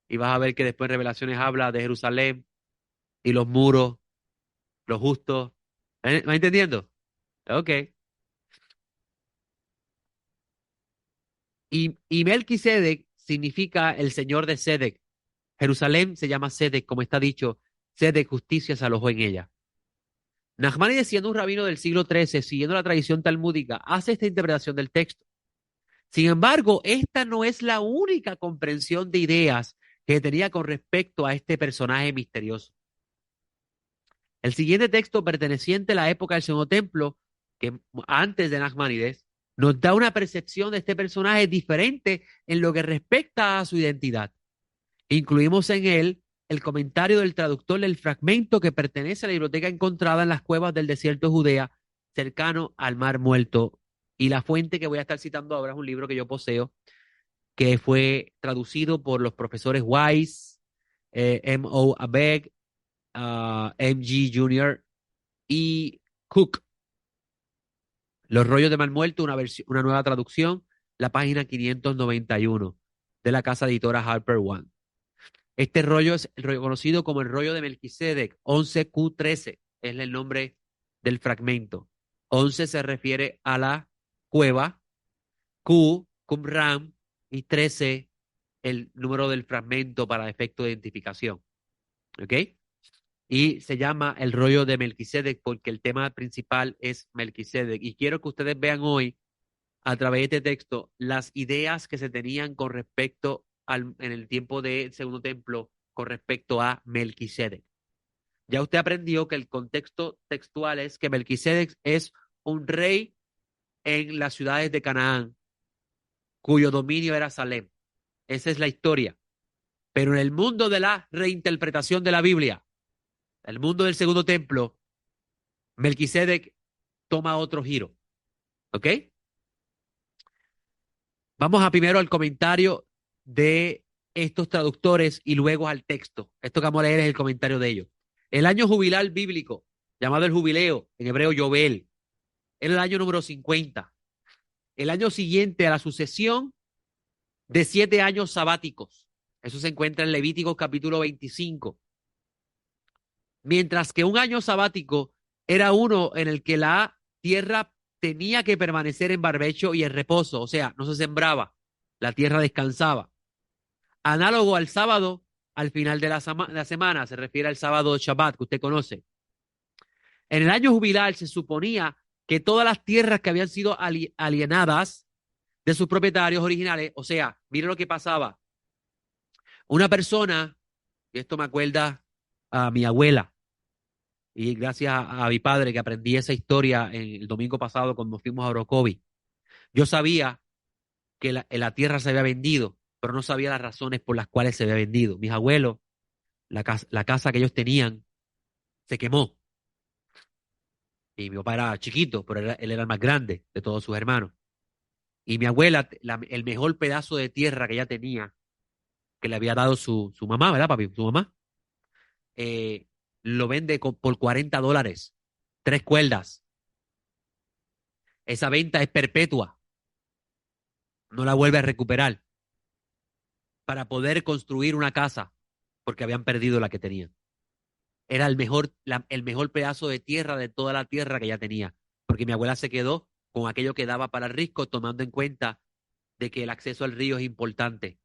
Y vas a ver que después en Revelaciones habla de Jerusalén, y los muros, los justos. ¿Va entendiendo? Ok. Y Melquisedec significa el señor de Sedec. Jerusalén se llama Sedec, como está dicho, Sedec justicia se alojó en ella. Nachmanides, siendo un rabino del siglo XIII, siguiendo la tradición talmúdica, hace esta interpretación del texto. Sin embargo, esta no es la única comprensión de ideas que tenía con respecto a este personaje misterioso. El siguiente texto, perteneciente a la época del Segundo Templo, que antes de Nachmanides, nos da una percepción de este personaje diferente en lo que respecta a su identidad. Incluimos en él el comentario del traductor del fragmento que pertenece a la biblioteca encontrada en las cuevas del desierto de Judea, cercano al Mar Muerto. Y la fuente que voy a estar citando ahora es un libro que yo poseo, que fue traducido por los profesores Wise, M.O. Abegg, M.G. Jr. y Cook. Los rollos de Mar Muerto, una nueva traducción, la página 591 de la casa editora Harper One. Este rollo es reconocido como el rollo de Melquisedec, 11Q13, es el nombre del fragmento. 11 se refiere a la cueva, Q, Qumran, y 13 el número del fragmento para efecto de identificación. ¿Ok? Y se llama el rollo de Melquisedec porque el tema principal es Melquisedec. Y quiero que ustedes vean hoy, a través de este texto, las ideas que se tenían con respecto en el tiempo del Segundo Templo con respecto a Melquisedec. Ya usted aprendió que el contexto textual es que Melquisedec es un rey en las ciudades de Canaán, cuyo dominio era Salem. Esa es la historia. Pero en el mundo de la reinterpretación de la Biblia, el mundo del Segundo Templo, Melquisedec toma otro giro. ¿Ok? Vamos a primero al comentario de estos traductores y luego al texto. Esto que vamos a leer es el comentario de ellos. El año jubilar bíblico, llamado el jubileo, en hebreo Yobel, era el año número 50. El año siguiente a la sucesión de 7 años sabáticos. Eso se encuentra en Levíticos capítulo 25. Mientras que un año sabático era uno en el que la tierra tenía que permanecer en barbecho y en reposo, o sea, no se sembraba, la tierra descansaba. Análogo al sábado, al final de la semana, se refiere al sábado de Shabbat que usted conoce. En el año jubilar se suponía que todas las tierras que habían sido alienadas de sus propietarios originales, o sea, mire lo que pasaba. Una persona, y esto me acuerda a mi abuela, y gracias a mi padre que aprendí esa historia el domingo pasado cuando fuimos a Orocovi. Yo sabía que la tierra se había vendido, pero no sabía las razones por las cuales se había vendido. Mis abuelos, la casa que ellos tenían, se quemó. Y mi papá era chiquito, pero él era el más grande de todos sus hermanos. Y mi abuela, el mejor pedazo de tierra que ella tenía, que le había dado su mamá, ¿verdad, papi? Su mamá, eh, lo vende por $40. 3 cuerdas. Esa venta es perpetua. No la vuelve a recuperar para poder construir una casa, porque habían perdido la que tenían. Era el mejor pedazo de tierra de toda la tierra que ella tenía, porque mi abuela se quedó con aquello que daba para el risco, tomando en cuenta de que el acceso al río es importante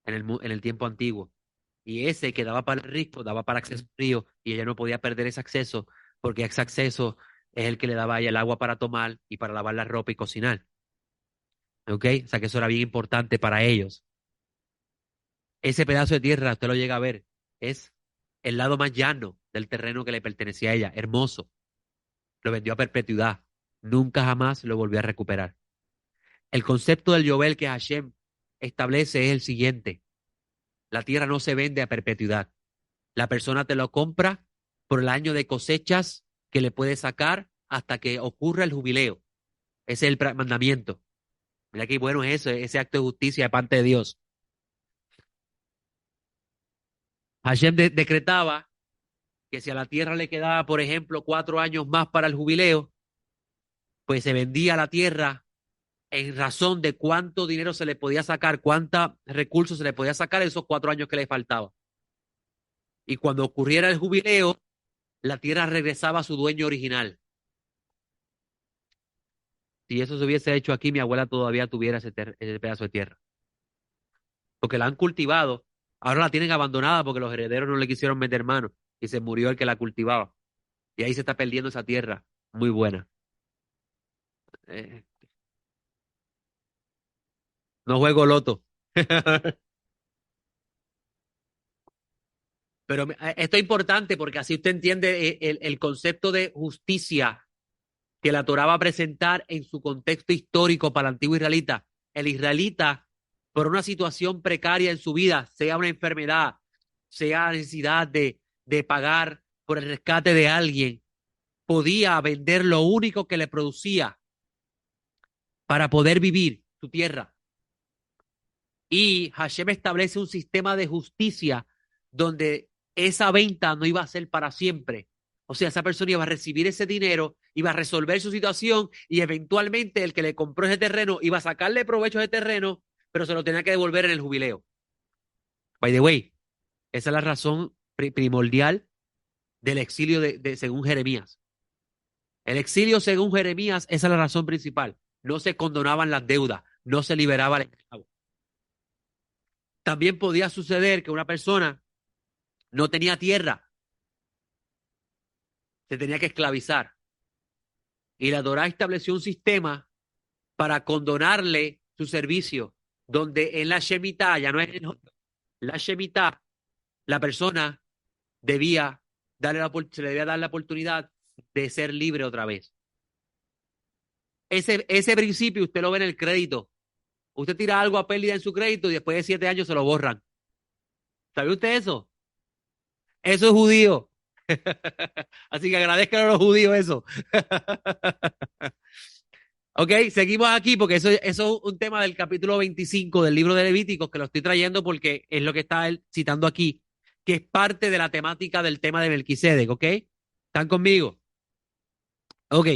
en el tiempo antiguo. Y ese que daba para el risco, daba para acceso al río, y ella no podía perder ese acceso, porque ese acceso es el que le daba a ella el agua para tomar y para lavar la ropa y cocinar. ¿Ok? O sea que eso era bien importante para ellos. Ese pedazo de tierra, usted lo llega a ver, es el lado más llano del terreno que le pertenecía a ella, hermoso. Lo vendió a perpetuidad. Nunca jamás lo volvió a recuperar. El concepto del Yobel que Hashem establece es el siguiente. La tierra no se vende a perpetuidad. La persona te lo compra por el año de cosechas que le puede sacar hasta que ocurra el jubileo. Ese es el mandamiento. Mira qué bueno es eso, ese acto de justicia de parte de Dios. Hashem decretaba que si a la tierra le quedaba, por ejemplo, 4 años más para el jubileo, pues se vendía la tierra en razón de cuánto dinero se le podía sacar, cuántos recursos se le podía sacar esos 4 años que le faltaba. Y cuando ocurriera el jubileo, la tierra regresaba a su dueño original. Si eso se hubiese hecho aquí, mi abuela todavía tuviera ese pedazo de tierra. Porque la han cultivado. Ahora la tienen abandonada porque los herederos no le quisieron meter mano y se murió el que la cultivaba. Y ahí se está perdiendo esa tierra muy buena. Eh, no juego loto. Pero esto es importante porque así usted entiende el concepto de justicia que la Torá va a presentar en su contexto histórico para el antiguo israelita. El israelita, por una situación precaria en su vida, sea una enfermedad, sea necesidad de pagar por el rescate de alguien, podía vender lo único que le producía para poder vivir su tierra. Y Hashem establece un sistema de justicia donde esa venta no iba a ser para siempre. O sea, esa persona iba a recibir ese dinero, iba a resolver su situación y eventualmente el que le compró ese terreno iba a sacarle provecho a ese terreno, pero se lo tenía que devolver en el jubileo. By the way, esa es la razón primordial del exilio según Jeremías. El exilio según Jeremías, esa es la razón principal. No se condonaban las deudas, no se liberaba el esclavo. También podía suceder que una persona no tenía tierra, se tenía que esclavizar. Y la Torá estableció un sistema para condonarle su servicio, donde en la Shemitah, ya no es en la Shemitah, la persona debía se le debía dar la oportunidad de ser libre otra vez. Ese principio usted lo ve en el crédito. Usted tira algo a pérdida en su crédito y después de 7 años se lo borran. ¿Sabe usted eso? Eso es judío. Así que agradezcan a los judíos eso. Ok, seguimos aquí porque eso es un tema del capítulo 25 del libro de Levíticos que lo estoy trayendo porque es lo que está él citando aquí, que es parte de la temática del tema de Melquisedec, ¿ok? ¿Están conmigo? Ok.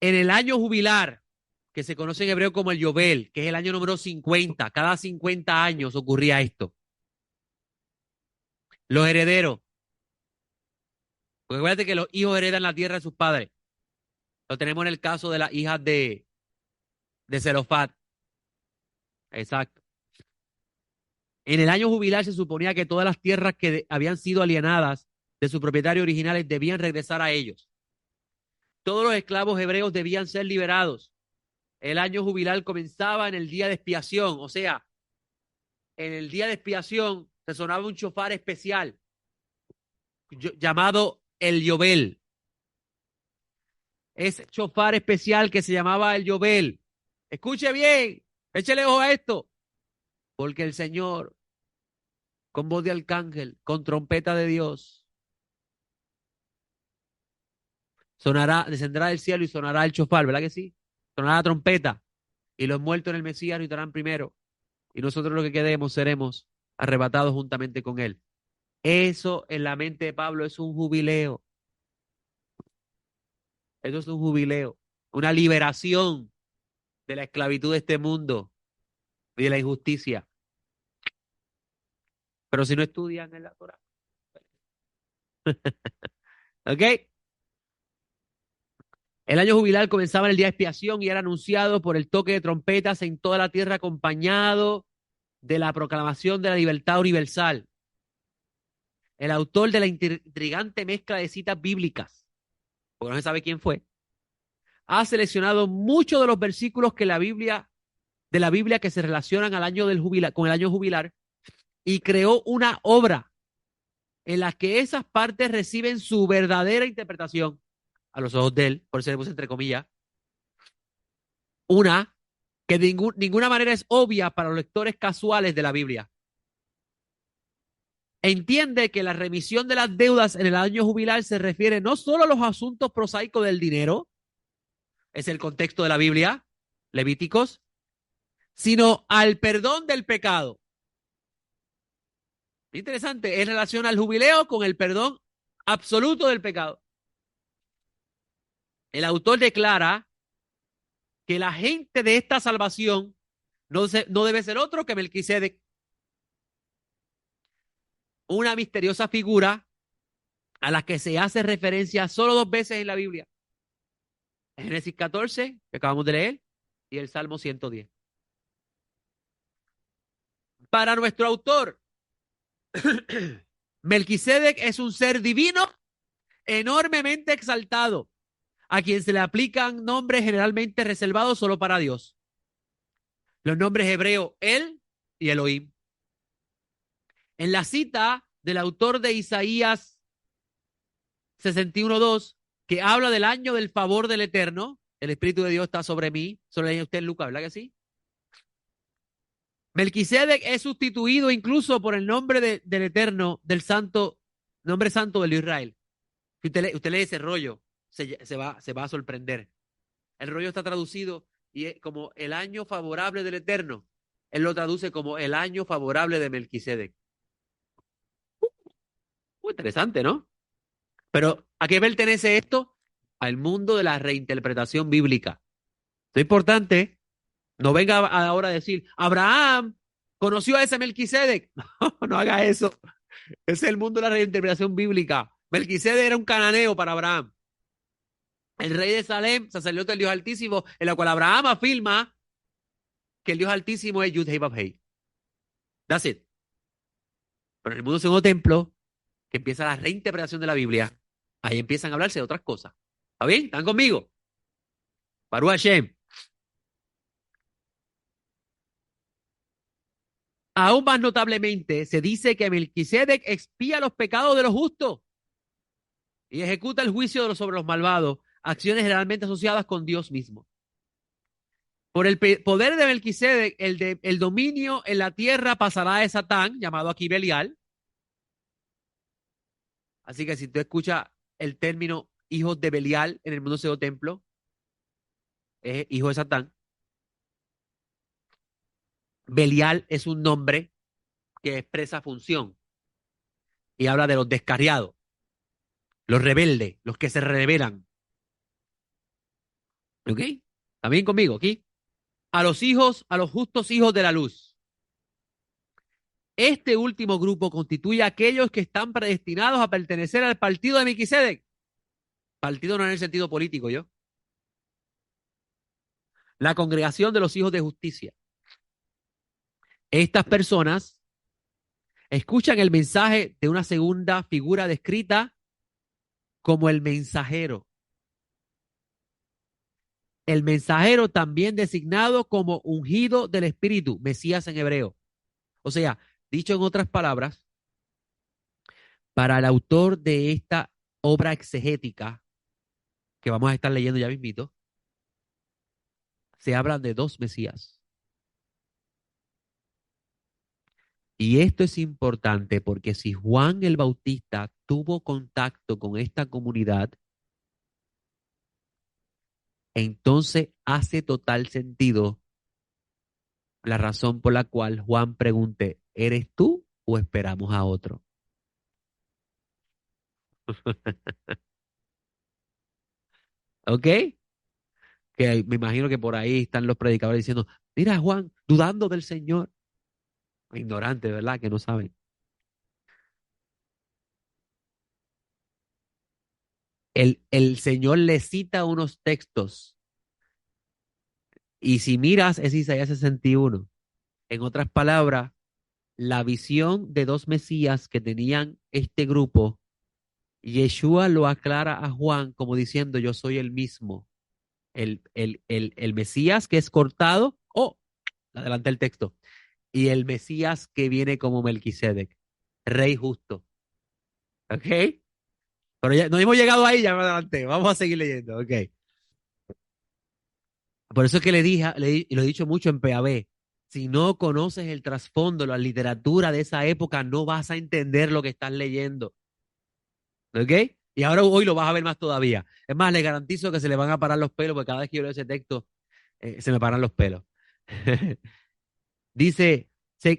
En el año jubilar, que se conoce en hebreo como el Yobel, que es el año número 50, cada 50 años ocurría esto. Los herederos, porque acuérdate que los hijos heredan la tierra de sus padres. Lo tenemos en el caso de las hijas de Zelofat. Exacto. En el año jubilar se suponía que todas las tierras que habían sido alienadas de sus propietarios originales debían regresar a ellos. Todos los esclavos hebreos debían ser liberados. El año jubilar comenzaba en el día de expiación, o sea, en el día de expiación se sonaba un chofar especial llamado el Yobel. Ese chofar especial que se llamaba el Yobel. Escuche bien, échele ojo a esto, porque el Señor, con voz de arcángel, con trompeta de Dios, sonará, descenderá del cielo y sonará el chofar, ¿verdad que sí? Sonará la trompeta y los muertos en el Mesías gritarán primero y nosotros los que quedemos seremos arrebatados juntamente con él. Eso en la mente de Pablo es un jubileo. Eso es un jubileo, una liberación de la esclavitud de este mundo y de la injusticia. Pero si no estudian en la Torah, ¿ok? El año jubilar comenzaba en el día de expiación y era anunciado por el toque de trompetas en toda la tierra acompañado de la proclamación de la libertad universal. El autor de la intrigante mezcla de citas bíblicas, porque no se sabe quién fue, ha seleccionado muchos de los versículos de la Biblia que se relacionan al año del jubilar, con el año jubilar y creó una obra en la que esas partes reciben su verdadera interpretación a los ojos de él, por eso le puse entre comillas, una que de ninguna manera es obvia para los lectores casuales de la Biblia. Entiende que la remisión de las deudas en el año jubilar se refiere no solo a los asuntos prosaicos del dinero, es el contexto de la Biblia, Levíticos, sino al perdón del pecado. Interesante, es relación al jubileo con el perdón absoluto del pecado. El autor declara que la gente de esta salvación no debe ser otro que Melquisedec, una misteriosa figura a las que se hace referencia solo dos veces en la Biblia. Génesis 14, que acabamos de leer, y el Salmo 110. Para nuestro autor, Melquisedec es un ser divino enormemente exaltado, a quien se le aplican nombres generalmente reservados solo para Dios. Los nombres hebreos, El y Elohim. En la cita del autor de Isaías 61:2, que habla del año del favor del Eterno, el Espíritu de Dios está sobre mí, sobre usted en Lucas, ¿verdad que sí? Melquisedec es sustituido incluso por el nombre del Eterno, del Santo, nombre santo del Israel. Si usted lee ese rollo, se va a sorprender. El rollo está traducido y es como el año favorable del Eterno. Él lo traduce como el año favorable de Melquisedec. Muy interesante, ¿no? Pero ¿a qué pertenece esto? Al mundo de la reinterpretación bíblica. Esto es importante. No venga ahora a decir, Abraham conoció a ese Melquisedec. No, no haga eso. Ese es el mundo de la reinterpretación bíblica. Melquisedec era un cananeo para Abraham. El rey de Salem, sacerdote del Dios Altísimo, en la cual Abraham afirma que el Dios Altísimo es Yud Hei Vav Hei. That's it. Pero en el mundo segundo templo, que empieza la reinterpretación de la Biblia, ahí empiezan a hablarse de otras cosas. ¿Está bien? ¿Están conmigo? Baruch Hashem. Aún más notablemente, se dice que Melquisedec expía los pecados de los justos y ejecuta el juicio sobre los malvados, acciones generalmente asociadas con Dios mismo. Por el poder de Melquisedec, el dominio en la tierra pasará de Satán, llamado aquí Belial. Así que si tú escuchas el término hijos de Belial en el mundo segundo templo, es hijo de Satán. Belial es un nombre que expresa función y habla de los descarriados, los rebeldes, los que se rebelan. ¿Ok? ¿Está bien conmigo aquí? A los hijos, a los justos hijos de la luz. Este último grupo constituye a aquellos que están predestinados a pertenecer al partido de Melquisedec. Partido no en el sentido político, yo. La congregación de los hijos de justicia. Estas personas escuchan el mensaje de una segunda figura descrita como el mensajero. El mensajero también designado como ungido del Espíritu, Mesías en hebreo. O sea, dicho en otras palabras, para el autor de esta obra exegética que vamos a estar leyendo ya mismito, se habla de dos Mesías. Y esto es importante porque si Juan el Bautista tuvo contacto con esta comunidad, entonces hace total sentido la razón por la cual Juan pregunte, ¿eres tú o esperamos a otro? ¿Ok? Que me imagino que por ahí están los predicadores diciendo, mira Juan, dudando del Señor. Ignorante, ¿verdad? Que no saben. El Señor le cita unos textos y si miras es Isaías 61. En otras palabras, la visión de dos Mesías que tenían este grupo, Yeshua lo aclara a Juan como diciendo, yo soy el mismo. El Mesías que es cortado, adelante el texto, y el Mesías que viene como Melquisedec, rey justo. ¿Ok? Pero ya no hemos llegado ahí, ya me adelanté. Vamos a seguir leyendo, ok. Por eso es que y lo he dicho mucho en PAB, si no conoces el trasfondo, la literatura de esa época, no vas a entender lo que estás leyendo. ¿Ok? Y ahora hoy lo vas a ver más todavía. Es más, le garantizo que se le van a parar los pelos, porque cada vez que yo leo ese texto, se me paran los pelos. Dice,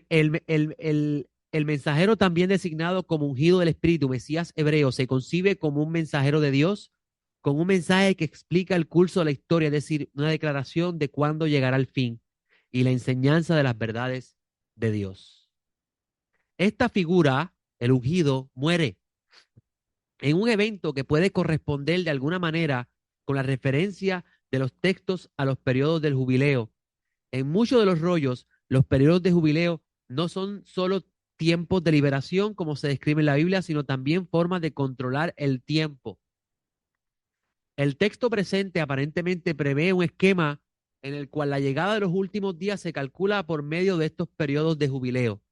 el mensajero también designado como ungido del Espíritu, Mesías hebreo, se concibe como un mensajero de Dios, con un mensaje que explica el curso de la historia, es decir, una declaración de cuándo llegará el fin y la enseñanza de las verdades de Dios. Esta figura, el ungido, muere en un evento que puede corresponder de alguna manera con la referencia de los textos a los periodos del jubileo. En muchos de los rollos, los periodos de jubileo no son solo tiempos de liberación, como se describe en la Biblia, sino también formas de controlar el tiempo. El texto presente aparentemente prevé un esquema en el cual la llegada de los últimos días se calcula por medio de estos periodos de jubileo.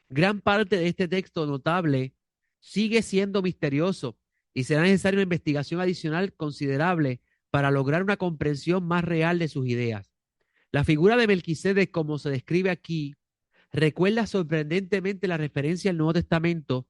Gran parte de este texto notable sigue siendo misterioso y será necesaria una investigación adicional considerable para lograr una comprensión más real de sus ideas. La figura de Melquisedec, como se describe aquí, recuerda sorprendentemente la referencia al Nuevo Testamento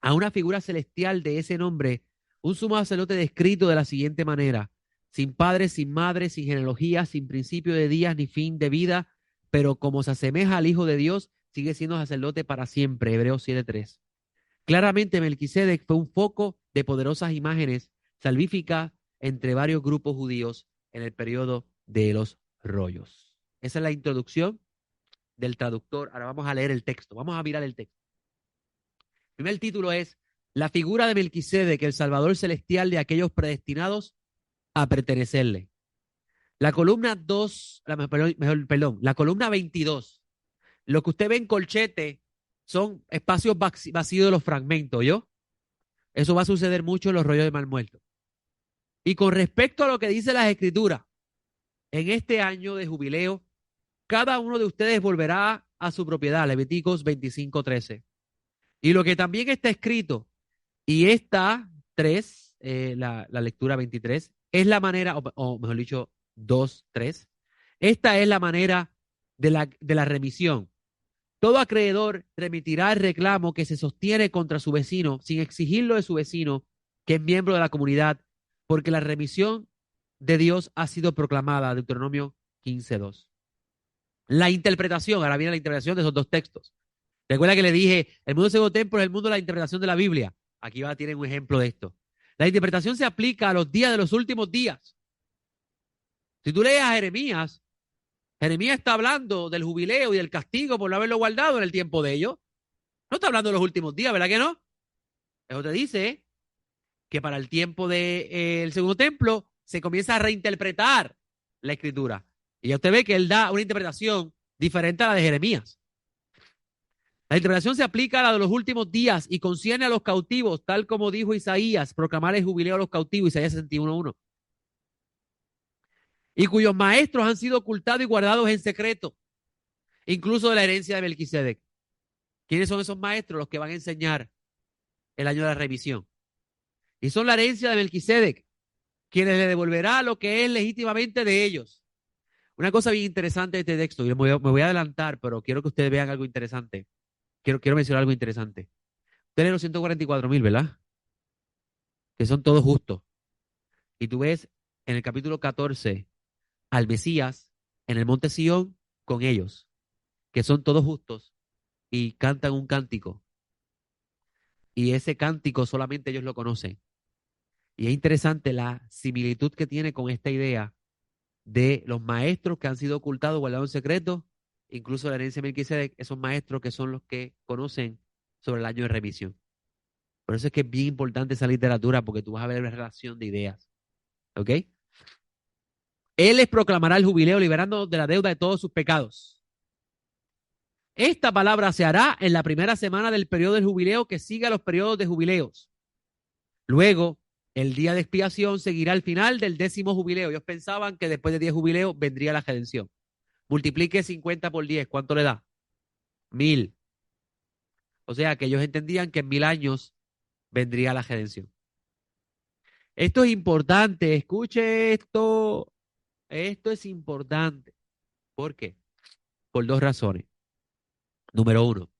a una figura celestial de ese nombre, un sumo sacerdote descrito de la siguiente manera: sin padre, sin madre, sin genealogía, sin principio de días ni fin de vida, pero como se asemeja al Hijo de Dios, sigue siendo sacerdote para siempre. Hebreos 7:3. Claramente Melquisedec fue un foco de poderosas imágenes salvíficas entre varios grupos judíos en el periodo de los rollos. Esa es la introducción del traductor. Ahora vamos a leer el texto, vamos a mirar el texto. El primer título es La figura de Melquisedec, el Salvador celestial de aquellos predestinados a pertenecerle. La columna 2, la columna 22, lo que usted ve en colchete son espacios vacíos de los fragmentos, ¿yo? Eso va a suceder mucho en los rollos de mal muerto. Y con respecto a lo que dice las escrituras, en este año de jubileo, cada uno de ustedes volverá a su propiedad, Levíticos 25:13. Y lo que también está escrito, y esta 3, la lectura 23, es la manera, o mejor dicho, 2:3, esta es la manera de la remisión. Todo acreedor remitirá el reclamo que se sostiene contra su vecino sin exigirlo de su vecino, que es miembro de la comunidad, porque la remisión de Dios ha sido proclamada, Deuteronomio 15:2. La interpretación, ahora viene la interpretación de esos dos textos. Recuerda que le dije, el mundo del segundo templo es el mundo de la interpretación de la Biblia. Aquí va, tienen un ejemplo de esto. La interpretación se aplica a los días de los últimos días. Si tú lees a Jeremías, Jeremías está hablando del jubileo y del castigo por no haberlo guardado en el tiempo de ellos. No está hablando de los últimos días, ¿verdad que no? Eso te dice que para el tiempo del segundo templo se comienza a reinterpretar la escritura. Y ya usted ve que él da una interpretación diferente a la de Jeremías. La interpretación se aplica a la de los últimos días y concierne a los cautivos, tal como dijo Isaías, proclamar el jubileo a los cautivos, Isaías 61:1. Y cuyos maestros han sido ocultados y guardados en secreto, incluso de la herencia de Melquisedec. ¿Quiénes son esos maestros? Los que van a enseñar el año de la revisión. Y son la herencia de Melquisedec, quienes le devolverá lo que es legítimamente de ellos. Una cosa bien interesante de este texto, y me voy a adelantar, pero quiero que ustedes vean algo interesante. Quiero mencionar algo interesante. Ustedes leen los 144,000, ¿verdad? Que son todos justos. Y tú ves en el capítulo 14 al Mesías en el monte Sión con ellos, que son todos justos y cantan un cántico. Y ese cántico solamente ellos lo conocen. Y es interesante la similitud que tiene con esta idea de los maestros que han sido ocultados, guardados en secreto, incluso la herencia de Melquisedec, esos maestros que son los que conocen sobre el año de remisión. Por eso es que es bien importante esa literatura, porque tú vas a ver una relación de ideas. ¿Ok? Él les proclamará el jubileo, liberándonos de la deuda de todos sus pecados. Esta palabra se hará en la primera semana del periodo del jubileo que sigue a los periodos de jubileos. Luego, el día de expiación seguirá al final del 10º jubileo. Ellos pensaban que después de 10 jubileos vendría la redención. Multiplique 50 por 10, ¿cuánto le da? 1000. O sea que ellos entendían que en 1000 años vendría la redención. Esto es importante, escuche esto. Esto es importante. ¿Por qué? Por dos razones. Número uno,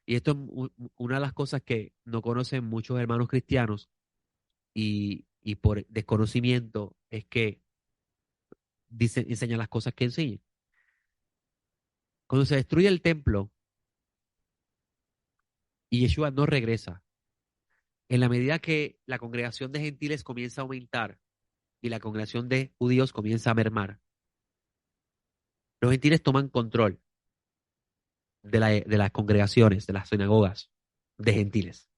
y esto es una de las cosas que no conocen muchos hermanos cristianos y por desconocimiento es que enseñan las cosas que enseñan. Cuando se destruye el templo y Yeshua no regresa, en la medida que la congregación de gentiles comienza a aumentar y la congregación de judíos comienza a mermar, los gentiles toman control de las congregaciones, de las sinagogas de gentiles.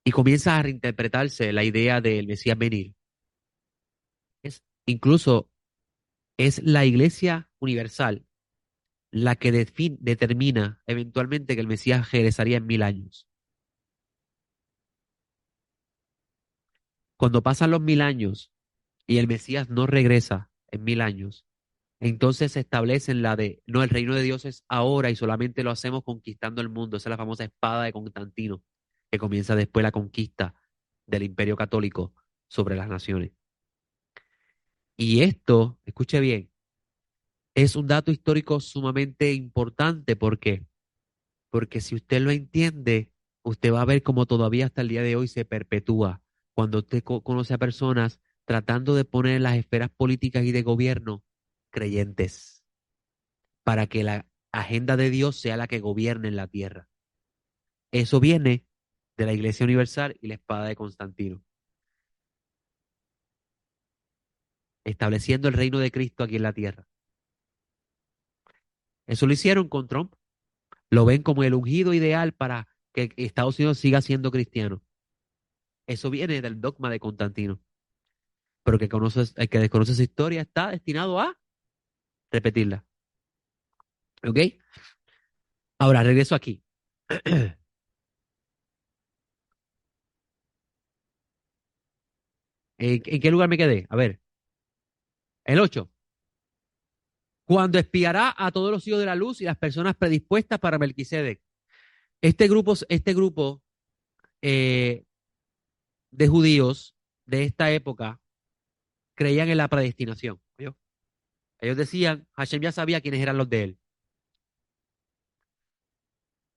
y comienza a reinterpretarse la idea del Mesías venir. Incluso es la Iglesia Universal la que determina eventualmente que el Mesías regresaría en 1000 años. Cuando pasan los 1000 años y el Mesías no regresa en 1000 años, entonces se establece en la de, no, el reino de Dios es ahora y solamente lo hacemos conquistando el mundo. Esa es la famosa espada de Constantino, que comienza después la conquista del Imperio Católico sobre las naciones. Y esto, escuche bien, es un dato histórico sumamente importante. ¿Por qué? Porque si usted lo entiende, usted va a ver cómo todavía hasta el día de hoy se perpetúa. Cuando usted conoce a personas tratando de poner en las esferas políticas y de gobierno creyentes, para que la agenda de Dios sea la que gobierne en la tierra. Eso viene de la Iglesia Universal y la espada de Constantino, estableciendo el reino de Cristo aquí en la tierra. Eso lo hicieron con Trump. Lo ven como el ungido ideal para que Estados Unidos siga siendo cristiano. Eso viene del dogma de Constantino. Pero el que desconoce esa historia está destinado a repetirla. ¿Ok? Ahora regreso aquí. ¿En qué lugar me quedé? A ver, el 8. Cuando espiará a todos los hijos de la luz y las personas predispuestas para Melquisedec. Este grupo eh, de judíos de esta época creían en la predestinación. ¿Oyó? Ellos decían, Hashem ya sabía quiénes eran los de él.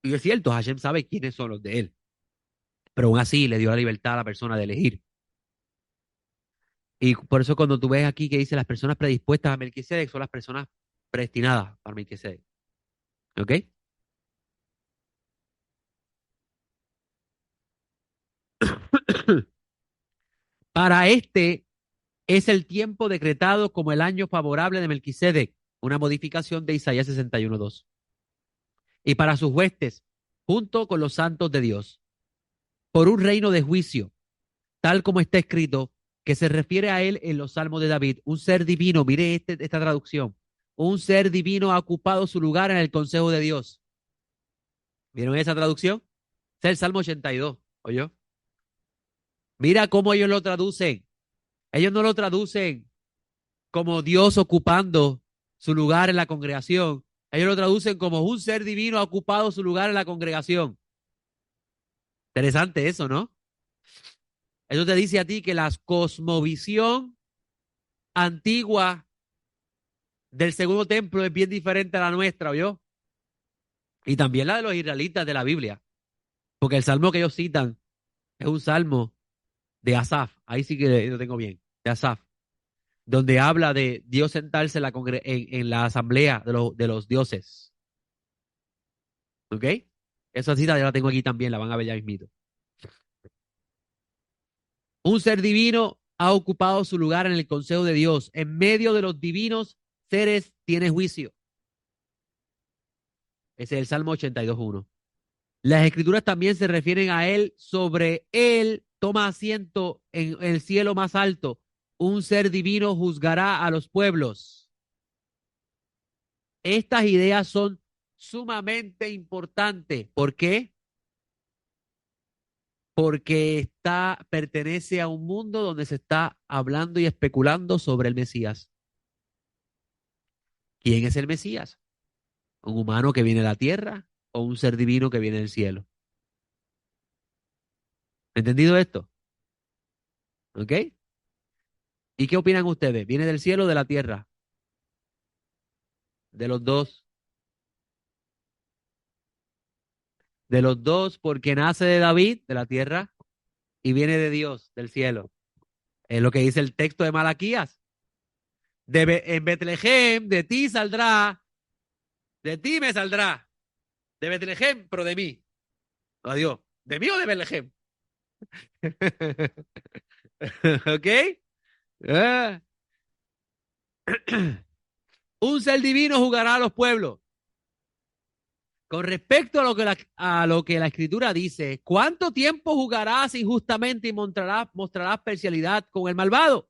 Y es cierto, Hashem sabe quiénes son los de él. Pero aún así le dio la libertad a la persona de elegir. Y por eso cuando tú ves aquí que dice las personas predispuestas a Melquisedec son las personas predestinadas para Melquisedec. ¿Ok? Para este es el tiempo decretado como el año favorable de Melquisedec, una modificación de Isaías 61:2. Y para sus huestes, junto con los santos de Dios, por un reino de juicio, tal como está escrito, que se refiere a él en los salmos de David, un ser divino, mire esta traducción, un ser divino ha ocupado su lugar en el consejo de Dios. ¿Vieron esa traducción? Es el Salmo 82, ¿oyó? Mira cómo ellos lo traducen. Ellos no lo traducen como Dios ocupando su lugar en la congregación. Ellos lo traducen como un ser divino ha ocupado su lugar en la congregación. Interesante eso, ¿no? Eso te dice a ti que la cosmovisión antigua del segundo templo es bien diferente a la nuestra, ¿oyó? Y también la de los israelitas de la Biblia. Porque el salmo que ellos citan es un salmo de Asaf. Ahí sí que lo tengo bien, de Asaf, donde habla de Dios sentarse en la asamblea de los dioses. ¿Ok? Esa cita ya la tengo aquí también, la van a ver ya mismito. Un ser divino ha ocupado su lugar en el consejo de Dios. En medio de los divinos seres tiene juicio. Ese es el Salmo 82:1. Las escrituras también se refieren a él. Sobre él toma asiento en el cielo más alto. Un ser divino juzgará a los pueblos. Estas ideas son sumamente importantes. ¿Por qué? Porque pertenece a un mundo donde se está hablando y especulando sobre el Mesías. ¿Quién es el Mesías? ¿Un humano que viene de la tierra o un ser divino que viene del cielo? ¿Entendido esto? ¿Ok? ¿Y qué opinan ustedes? ¿Viene del cielo o de la tierra? De los dos. De los dos, porque nace de David, de la tierra, y viene de Dios, del cielo. Es lo que dice el texto de Malaquías. En Betlehem, de ti saldrá, de ti me saldrá. De Betlehem, pero de mí. Adiós. ¿De mí o de Betlehem? ¿Ok? Ah. Un ser divino jugará a los pueblos. Con respecto a lo que la Escritura dice, ¿cuánto tiempo jugarás injustamente y mostrarás parcialidad con el malvado?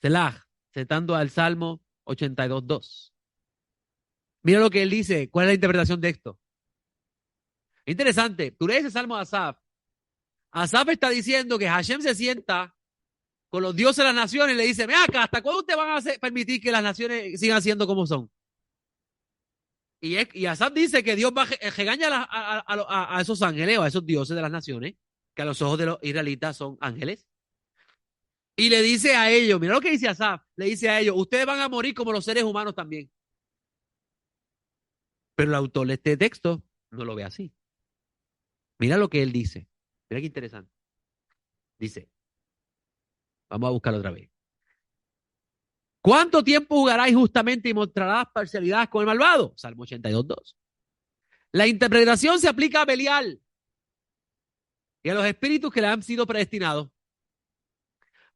Selah, citando al Salmo 82:2. Mira lo que él dice. ¿Cuál es la interpretación de esto? Interesante. Tú lees el Salmo de Asaf. Asaf está diciendo que Hashem se sienta con los dioses de las naciones y le dice, ven acá, ¿hasta cuándo te van a permitir que las naciones sigan siendo como son? Y Asaf dice que Dios va regaña a esos ángeles o a esos dioses de las naciones, que a los ojos de los israelitas son ángeles. Y le dice a ellos, mira lo que dice Asaf, le dice a ellos, ustedes van a morir como los seres humanos también. Pero el autor de este texto no lo ve así. Mira lo que él dice. Mira qué interesante. Dice, vamos a buscarlo otra vez. ¿Cuánto tiempo jugarás injustamente y mostrarás parcialidad con el malvado? Salmo 82:2. La interpretación se aplica a Belial y a los espíritus que le han sido predestinados,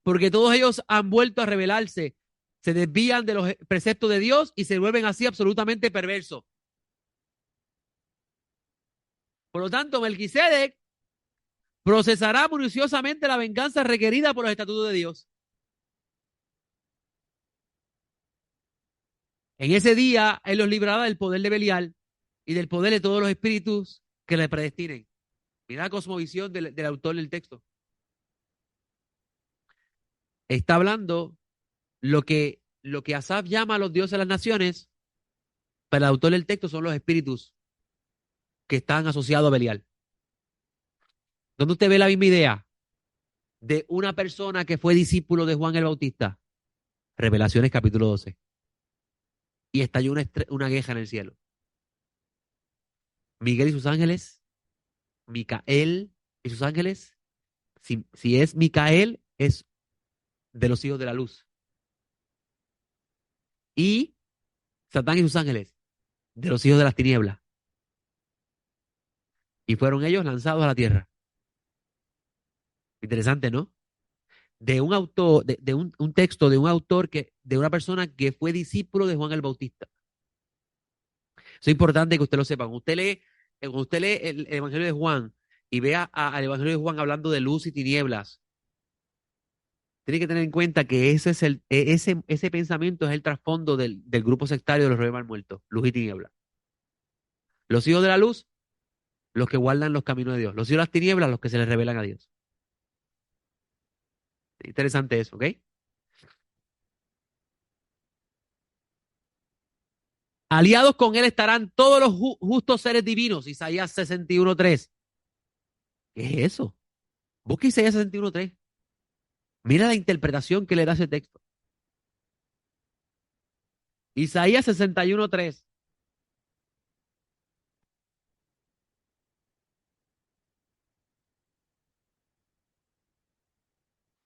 porque todos ellos han vuelto a rebelarse, se desvían de los preceptos de Dios y se vuelven así absolutamente perversos. Por lo tanto, Melquisedec procesará minuciosamente la venganza requerida por los estatutos de Dios. En ese día, él los librará del poder de Belial y del poder de todos los espíritus que le predestinen. Mira la cosmovisión del autor del texto. Está hablando lo que Asaf llama a los dioses de las naciones, para el autor del texto son los espíritus que están asociados a Belial. ¿Dónde usted ve la misma idea de una persona que fue discípulo de Juan el Bautista? Revelaciones capítulo 12. Y estalló una queja en el cielo. Miguel y sus ángeles, Micael y sus ángeles, si es Micael, es de los hijos de la luz. Y Satán y sus ángeles, de los hijos de las tinieblas. Y fueron ellos lanzados a la tierra. Interesante, ¿no? De un autor, de un texto de un autor de una persona que fue discípulo de Juan el Bautista. Eso es importante que usted lo sepa. Cuando usted lee el Evangelio de Juan y vea al Evangelio de Juan hablando de luz y tinieblas, tiene que tener en cuenta que ese pensamiento es el trasfondo del grupo sectario de los reyes mal muertos, luz y tinieblas. Los hijos de la luz, los que guardan los caminos de Dios. Los hijos de las tinieblas, los que se les revelan a Dios. Interesante eso, ¿ok? Aliados con él estarán todos los justos seres divinos. Isaías 61:3. ¿Qué es eso? Busca Isaías 61:3. Mira la interpretación que le da ese texto. Isaías 61:3.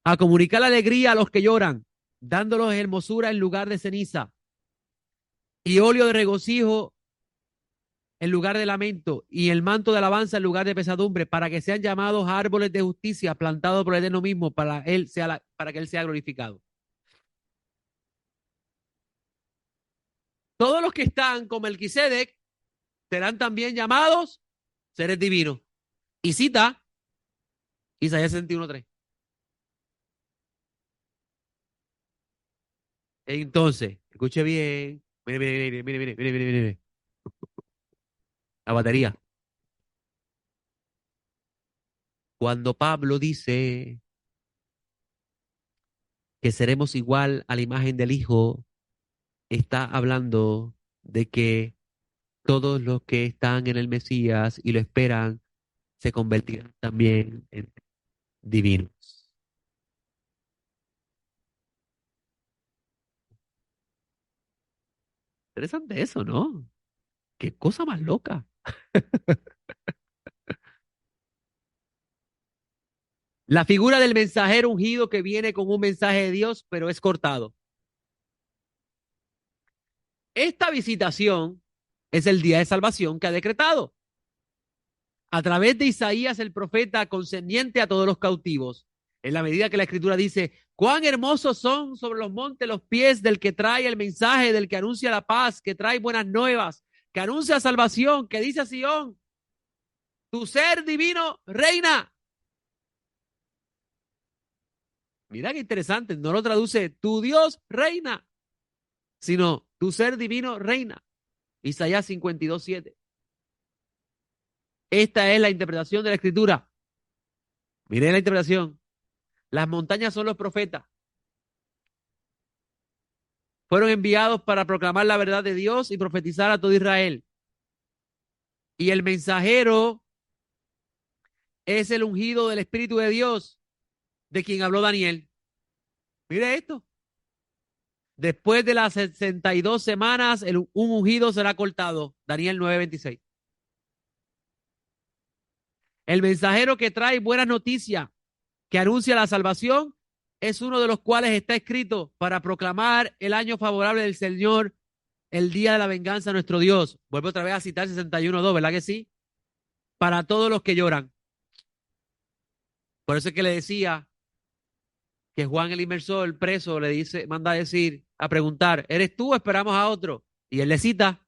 A comunicar la alegría a los que lloran, dándolos hermosura en lugar de ceniza y óleo de regocijo en lugar de lamento y el manto de alabanza en lugar de pesadumbre, para que sean llamados árboles de justicia plantados por el Eterno mismo, para que él sea glorificado. Todos los que están con Melquisedec serán también llamados seres divinos. Y cita Isaías 61:3. Entonces, escuche bien. Mire, mire, mire, mire, mire, mire, mire, mire. La batería. Cuando Pablo dice que seremos igual a la imagen del Hijo, está hablando de que todos los que están en el Mesías y lo esperan se convertirán también en divinos. Interesante eso, ¿no? Qué cosa más loca. La figura del mensajero ungido que viene con un mensaje de Dios, pero es cortado. Esta visitación es el día de salvación que ha decretado a través de Isaías el profeta concerniente a todos los cautivos. En la medida que la Escritura dice, cuán hermosos son sobre los montes los pies del que trae el mensaje, del que anuncia la paz, que trae buenas nuevas, que anuncia salvación, que dice a Sión, tu ser divino reina. Mira qué interesante, no lo traduce tu Dios reina, sino tu ser divino reina. Isaías 52:7. Esta es la interpretación de la escritura. Miren la interpretación. Las montañas son los profetas. Fueron enviados para proclamar la verdad de Dios y profetizar a todo Israel. Y el mensajero es el ungido del Espíritu de Dios, de quien habló Daniel. Mire esto. Después de las 62 semanas, un ungido será cortado. Daniel 9:26. El mensajero que trae buenas noticias, que anuncia la salvación, es uno de los cuales está escrito para proclamar el año favorable del Señor, el día de la venganza de nuestro Dios. Vuelvo otra vez a citar 61:2, ¿verdad que sí? Para todos los que lloran. Por eso es que le decía que Juan el inmersor, el preso, le dice, manda a decir, a preguntar, ¿eres tú o esperamos a otro? Y él le cita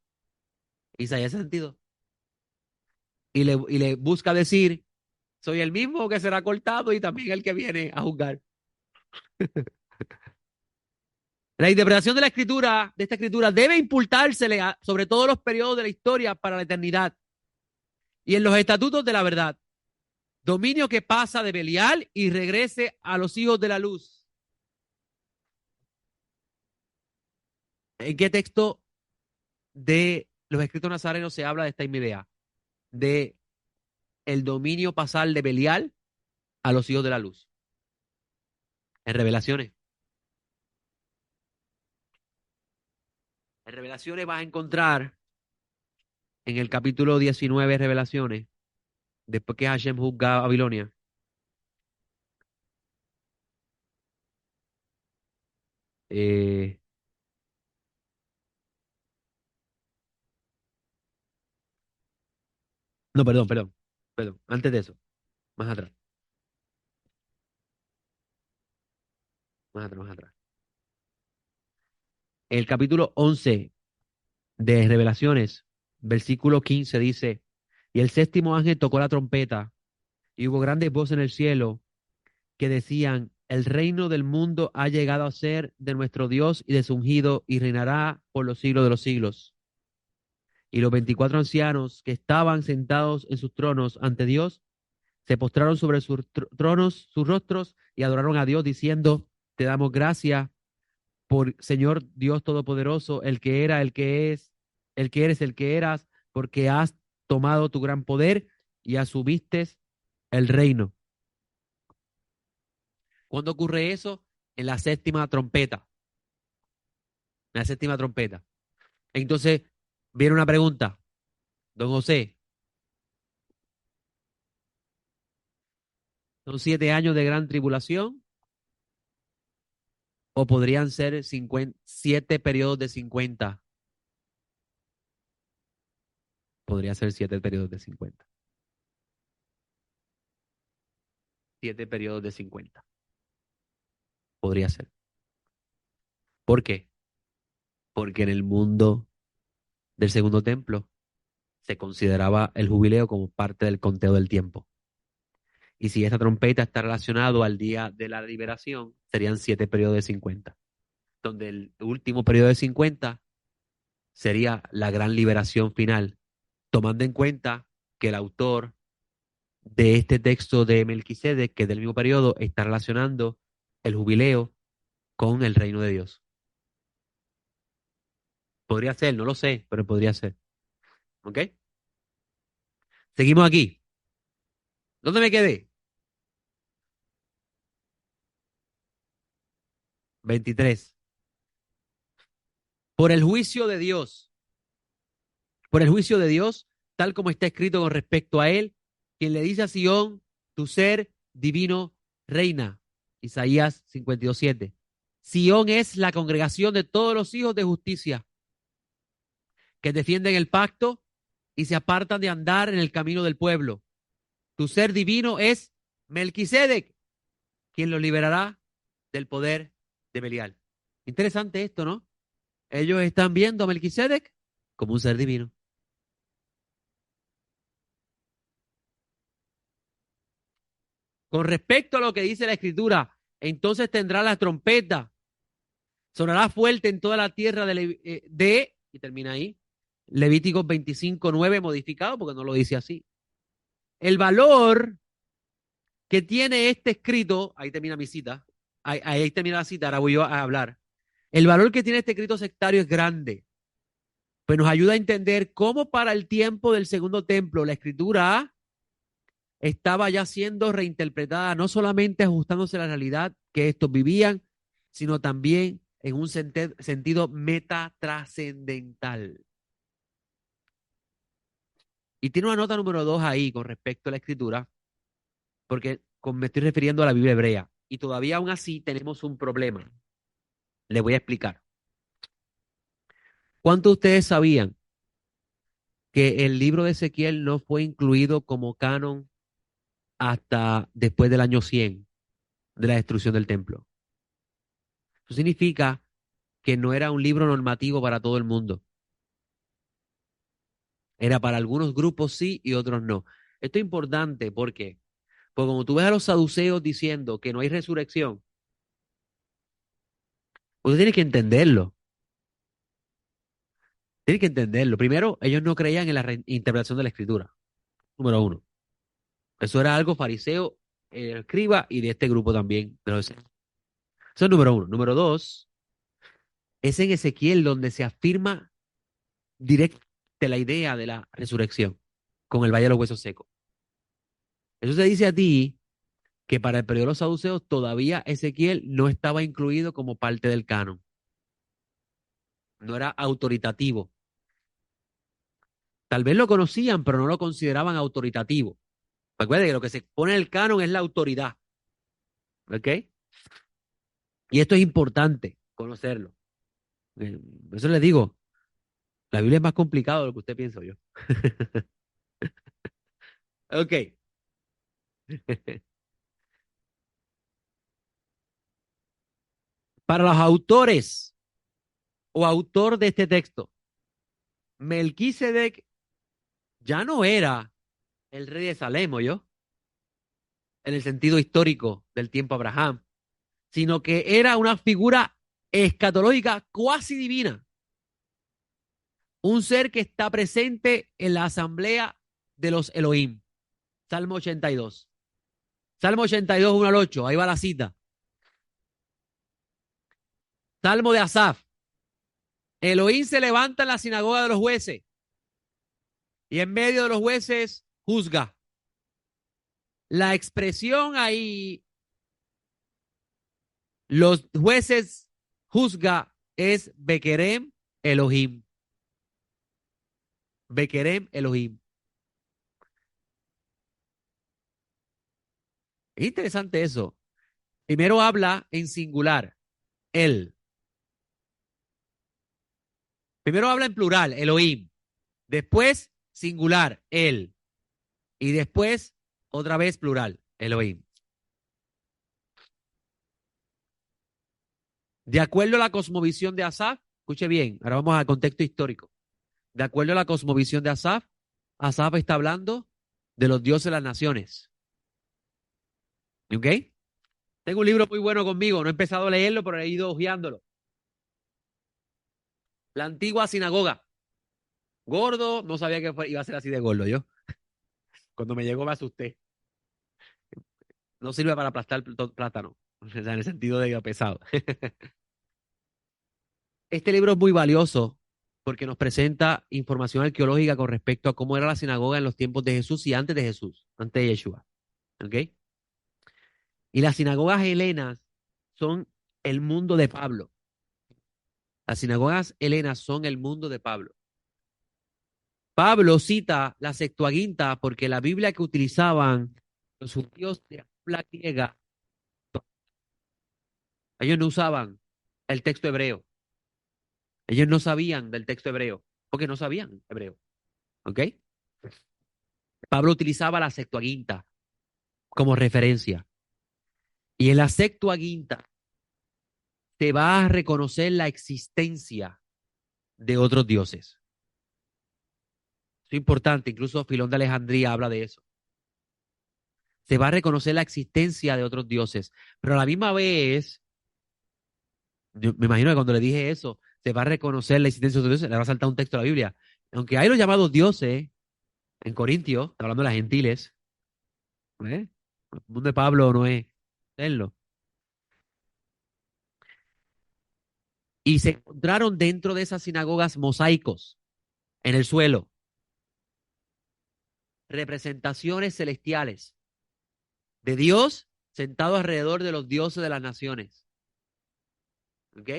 Isaías 62. Y le busca decir, soy el mismo que será cortado y también el que viene a juzgar. La interpretación de la escritura, de esta escritura, debe imputársele sobre todos los periodos de la historia para la eternidad y en los estatutos de la verdad. Dominio que pasa de Belial y regrese a los hijos de la luz. ¿En qué texto de los escritos nazarenos se habla de esta misma idea? De el dominio pasar de Belial a los hijos de la luz. En Revelaciones. En Revelaciones vas a encontrar en el capítulo 19 de Revelaciones, después que Hashem juzga a Babilonia, eh, no, perdón, antes de eso, más atrás, más atrás. El capítulo 11 de Revelaciones, versículo 15 dice, y el séptimo ángel tocó la trompeta, y hubo grandes voces en el cielo que decían, el reino del mundo ha llegado a ser de nuestro Dios y de su ungido, y reinará por los siglos de los siglos. Y los 24 ancianos que estaban sentados en sus tronos ante Dios, se postraron sobre sus tronos, sus rostros, y adoraron a Dios diciendo, te damos gracias por Señor Dios Todopoderoso, el que era, el que es, el que eres, el que eras, porque has tomado tu gran poder y asumiste el reino. ¿Cuándo ocurre eso? En la séptima trompeta. En la séptima trompeta. Entonces, viene una pregunta, don José. ¿Son 7 años de gran tribulación? ¿O podrían ser 7 periodos de 50? Podría ser 7 periodos de 50. 7 periodos de 50. Podría ser. ¿Por qué? Porque en el mundo del segundo templo se consideraba el jubileo como parte del conteo del tiempo. Y si esta trompeta está relacionado al día de la liberación, serían 7 periodos de 50, donde el último periodo de 50 sería la gran liberación final, tomando en cuenta que el autor de este texto de Melquisedec, que es del mismo periodo, está relacionando el jubileo con el reino de Dios. Podría ser, no lo sé, pero podría ser. ¿Ok? Seguimos aquí. ¿Dónde me quedé? 23. Por el juicio de Dios, por el juicio de Dios, tal como está escrito con respecto a él, quien le dice a Sión, tu ser divino reina. Isaías 52:7. Sión es la congregación de todos los hijos de justicia que defienden el pacto y se apartan de andar en el camino del pueblo. Tu ser divino es Melquisedec, quien lo liberará del poder de Belial. Interesante esto, ¿no? Ellos están viendo a Melquisedec como un ser divino. Con respecto a lo que dice la Escritura, entonces tendrá la trompeta, sonará fuerte en toda la tierra y termina ahí, Levíticos 25:9 modificado porque no lo dice así. El valor que tiene este escrito, ahí termina mi cita, ahí termina la cita, ahora voy yo a hablar. El valor que tiene este escrito sectario es grande, pues nos ayuda a entender cómo para el tiempo del segundo templo la escritura estaba ya siendo reinterpretada, no solamente ajustándose a la realidad que estos vivían, sino también en un sentido metatrascendental. Y tiene una nota número 2 ahí con respecto a la escritura, porque me estoy refiriendo a la Biblia hebrea. Y todavía aún así tenemos un problema. Le voy a explicar. ¿Cuántos de ustedes sabían que el libro de Ezequiel no fue incluido como canon hasta después del año 100 de la destrucción del templo? Eso significa que no era un libro normativo para todo el mundo. Era para algunos grupos sí y otros no. Esto es importante porque como tú ves a los saduceos diciendo que no hay resurrección, usted tiene que entenderlo. Tiene que entenderlo. Primero, ellos no creían en la reinterpretación de la escritura. Número uno. Eso era algo fariseo, escriba y de este grupo también. Eso es número uno. Número dos, es en Ezequiel donde se afirma directamente la idea de la resurrección con el Valle de los Huesos Secos. Eso se dice a ti que para el periodo de los saduceos todavía Ezequiel no estaba incluido como parte del canon. No era autoritativo. Tal vez lo conocían, pero no lo consideraban autoritativo. Recuerden que lo que se pone en el canon es la autoridad. ¿Ok? Y esto es importante conocerlo. Por eso les digo, la Biblia es más complicado de lo que usted piensa yo. Ok. Para los autores o autor de este texto, Melquisedec ya no era el rey de Salem, yo, en el sentido histórico del tiempo Abraham, sino que era una figura escatológica cuasi divina, un ser que está presente en la asamblea de los Elohim. Salmo 82. Salmo 82, 1 al 8, ahí va la cita. Salmo de Asaf. Elohim se levanta en la sinagoga de los jueces y en medio de los jueces juzga. La expresión ahí, los jueces juzga, es Bekerem Elohim. Bekerem Elohim. Es interesante eso. Primero habla en singular, él. Primero habla en plural, Elohim. Después singular, él. Y después otra vez plural, Elohim. De acuerdo a la cosmovisión de Asaf, escuche bien, ahora vamos al contexto histórico. De acuerdo a la cosmovisión de Asaf, Asaf está hablando de los dioses de las naciones. ¿Ok? Tengo un libro muy bueno conmigo, no he empezado a leerlo, pero he ido hojeándolo. La antigua sinagoga. Gordo, no sabía que iba a ser así de gordo yo. Cuando me llegó me asusté. No sirve para aplastar plátano, o sea, en el sentido de pesado. Este libro es muy valioso porque nos presenta información arqueológica con respecto a cómo era la sinagoga en los tiempos de Jesús y antes de Jesús, antes de Yeshua. ¿Ok? Y las sinagogas helenas son el mundo de Pablo. Las sinagogas helenas son el mundo de Pablo. Pablo cita la Septuaginta porque la Biblia que utilizaban los judíos de habla griega, ellos no usaban el texto hebreo. Ellos no sabían del texto hebreo porque no sabían hebreo. ¿Ok? Pablo utilizaba la Septuaginta como referencia. Y en la Septuaginta te va a reconocer la existencia de otros dioses. Eso es importante, incluso Filón de Alejandría habla de eso. Se va a reconocer la existencia de otros dioses. Pero a la misma vez, yo me imagino que cuando le dije eso, se va a reconocer la existencia de otros dioses, le va a saltar un texto de la Biblia. Aunque hay los llamados dioses en Corintios, hablando de las gentiles, ¿eh? El mundo de Pablo no es serlo. Y se encontraron dentro de esas sinagogas mosaicos en el suelo, representaciones celestiales de Dios sentado alrededor de los dioses de las naciones. ¿Ok?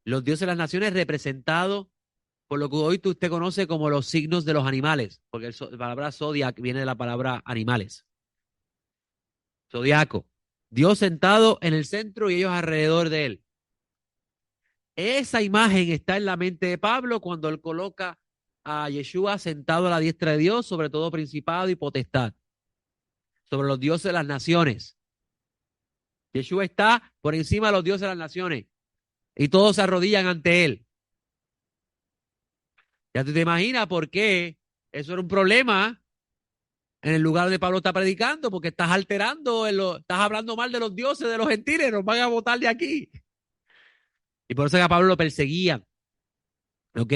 Los dioses de las naciones representados por lo que hoy usted conoce como los signos de los animales, porque la palabra zodiac viene de la palabra animales. Zodiaco. Dios sentado en el centro y ellos alrededor de él. Esa imagen está en la mente de Pablo cuando él coloca a Yeshua sentado a la diestra de Dios, sobre todo principado y potestad, sobre los dioses de las naciones. Yeshua está por encima de los dioses de las naciones y todos se arrodillan ante él. Ya tú te imaginas por qué eso era un problema en el lugar donde Pablo está predicando, porque estás alterando, estás hablando mal de los dioses, de los gentiles, nos van a botar de aquí. Y por eso que a Pablo lo perseguían. ¿Ok?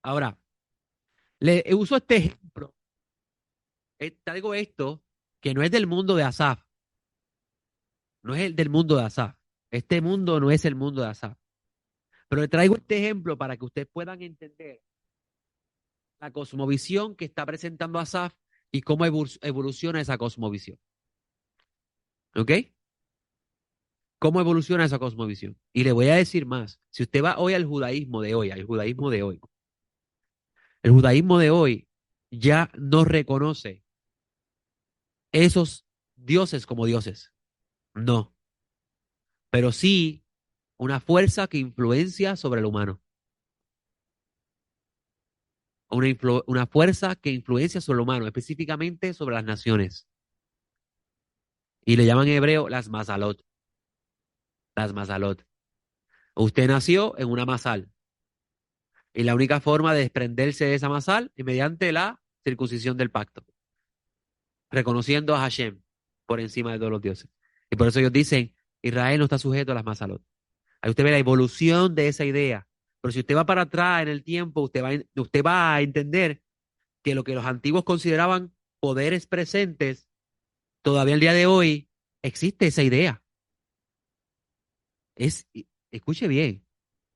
Ahora, le uso este ejemplo. Traigo esto que no es del mundo de Asaf, no es el del mundo de Asaf. Este mundo no es el mundo de Asaf. Pero le traigo este ejemplo para que ustedes puedan entender la cosmovisión que está presentando Asaf y cómo evoluciona esa cosmovisión. ¿Ok? ¿Cómo evoluciona esa cosmovisión? Y le voy a decir más. Si usted va hoy al judaísmo de hoy, el judaísmo de hoy ya no reconoce esos dioses como dioses. No, pero sí una fuerza que influencia sobre el humano. Una fuerza que influencia sobre el humano, específicamente sobre las naciones. Y le llaman en hebreo las mazalot. Las mazalot. Usted nació en una mazal. Y la única forma de desprenderse de esa mazal es mediante la circuncisión del pacto, reconociendo a Hashem por encima de todos los dioses. Y por eso ellos dicen, Israel no está sujeto a las mazalot. Ahí usted ve la evolución de esa idea. Pero si usted va para atrás en el tiempo, usted va a entender que lo que los antiguos consideraban poderes presentes, todavía el día de hoy existe esa idea. Es, escuche bien,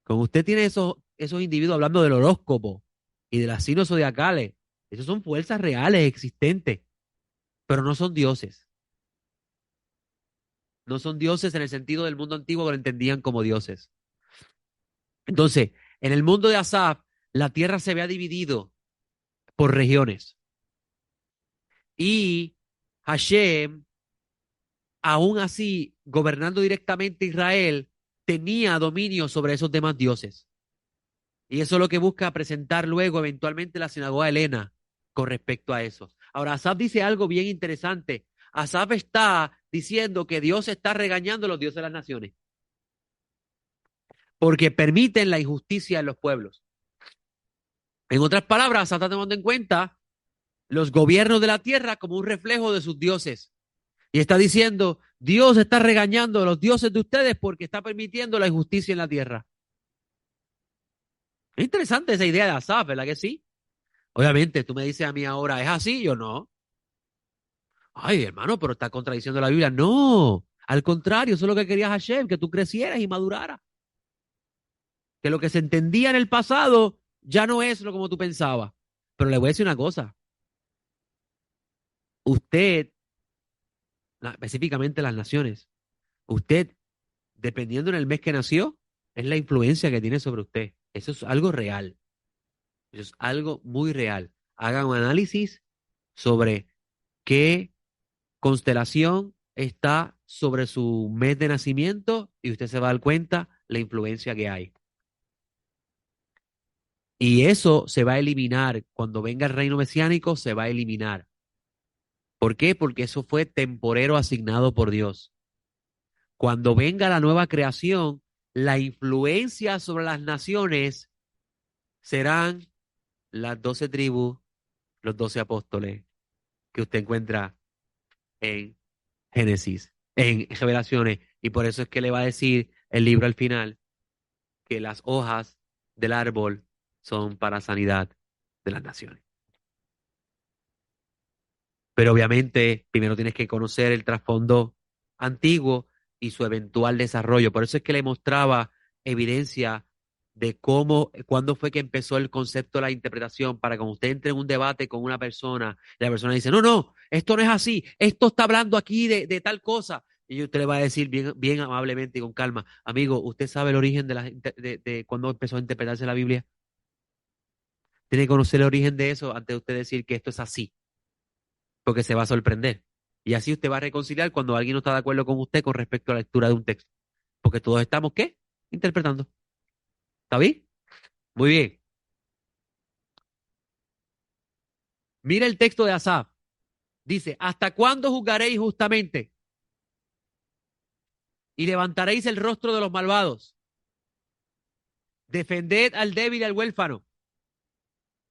como usted tiene esos individuos hablando del horóscopo y de las signos zodiacales, esos son fuerzas reales existentes, pero no son dioses. No son dioses en el sentido del mundo antiguo que lo entendían como dioses. Entonces, en el mundo de Asaf, la tierra se había dividido por regiones. Y Hashem, aún así, gobernando directamente Israel, tenía dominio sobre esos demás dioses. Y eso es lo que busca presentar luego, eventualmente, la sinagoga helena con respecto a eso. Ahora, Asaf dice algo bien interesante. Asaf está diciendo que Dios está regañando a los dioses de las naciones porque permiten la injusticia en los pueblos. En otras palabras, Asaf está tomando en cuenta los gobiernos de la tierra como un reflejo de sus dioses. Y está diciendo, Dios está regañando a los dioses de ustedes porque está permitiendo la injusticia en la tierra. Es interesante esa idea de Asaf, ¿verdad que sí? Obviamente, tú me dices a mí ahora, ¿es así? Yo no. Ay, hermano, pero está contradiciendo la Biblia. No, al contrario, eso es lo que quería Hashem, que tú crecieras y maduraras. Que lo que se entendía en el pasado ya no es lo como tú pensabas. Pero le voy a decir una cosa. Usted, específicamente las naciones, usted, dependiendo en el mes que nació, es la influencia que tiene sobre usted. Eso es algo real. Eso es algo muy real. Haga un análisis sobre qué constelación está sobre su mes de nacimiento y usted se va a dar cuenta la influencia que hay. Y eso se va a eliminar. Cuando venga el reino mesiánico, se va a eliminar. ¿Por qué? Porque eso fue temporero asignado por Dios. Cuando venga la nueva creación, la influencia sobre las naciones serán las 12 tribus, los 12 apóstoles que usted encuentra en Génesis, en Revelaciones. Y por eso es que le va a decir el libro al final que las hojas del árbol son para sanidad de las naciones. Pero obviamente primero tienes que conocer el trasfondo antiguo y su eventual desarrollo. Por eso es que le mostraba evidencia de cómo, cuándo fue que empezó el concepto de la interpretación, para que cuando usted entre en un debate con una persona y la persona dice, no, no, esto no es así, esto está hablando aquí de tal cosa. Y usted le va a decir bien, bien amablemente y con calma, amigo, ¿usted sabe el origen de cuándo empezó a interpretarse la Biblia? Tiene que conocer el origen de eso antes de usted decir que esto es así, porque se va a sorprender. Y así usted va a reconciliar cuando alguien no está de acuerdo con usted con respecto a la lectura de un texto. Porque todos estamos, ¿qué? Interpretando. ¿Está bien? Muy bien. Mira el texto de Asaf. Dice, ¿hasta cuándo juzgaréis justamente y levantaréis el rostro de los malvados? Defended al débil y al huérfano.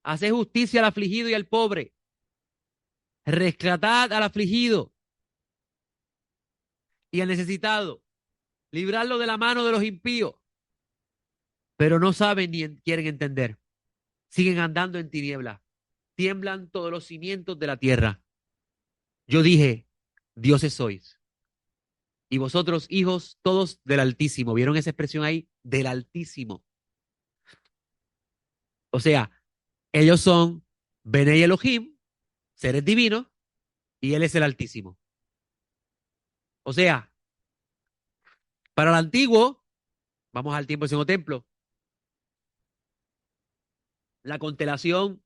Haced justicia al afligido y al pobre. Rescatad al afligido y al necesitado. Libradlo de la mano de los impíos. Pero no saben ni quieren entender. Siguen andando en tinieblas. Tiemblan todos los cimientos de la tierra. Yo dije, dioses sois. Y vosotros, hijos, todos del Altísimo. ¿Vieron esa expresión ahí? Del Altísimo. O sea, ellos son Bene y Elohim, seres divinos, y Él es el Altísimo. O sea, para el antiguo, vamos al tiempo del segundo templo, la constelación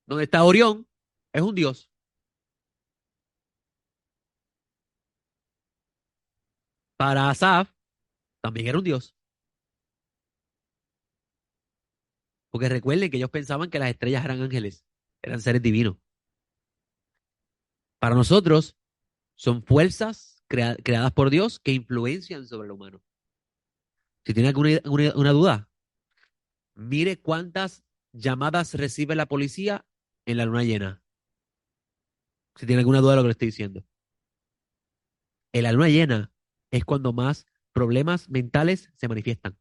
donde está Orión es un dios. Para Asaf también era un dios. Porque recuerden que ellos pensaban que las estrellas eran ángeles, eran seres divinos. Para nosotros son fuerzas creadas por Dios que influencian sobre lo humano. Si tiene alguna una duda, mire cuántas llamadas recibe la policía en la luna llena. Si tiene alguna duda de lo que le estoy diciendo. En la luna llena es cuando más problemas mentales se manifiestan.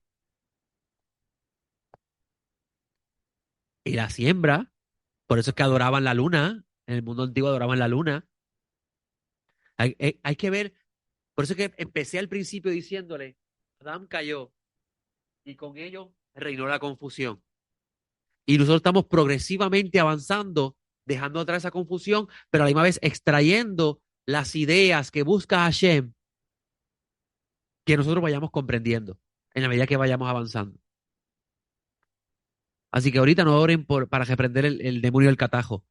Y la siembra, por eso es que adoraban la luna, en el mundo antiguo adoraban la luna. Hay que ver, por eso es que empecé al principio diciéndole, Adán cayó y con ello reinó la confusión. Y nosotros estamos progresivamente avanzando, dejando atrás esa confusión, pero a la misma vez extrayendo las ideas que busca Hashem, que nosotros vayamos comprendiendo en la medida que vayamos avanzando. Así que ahorita no oren para reprender el demonio del catajo,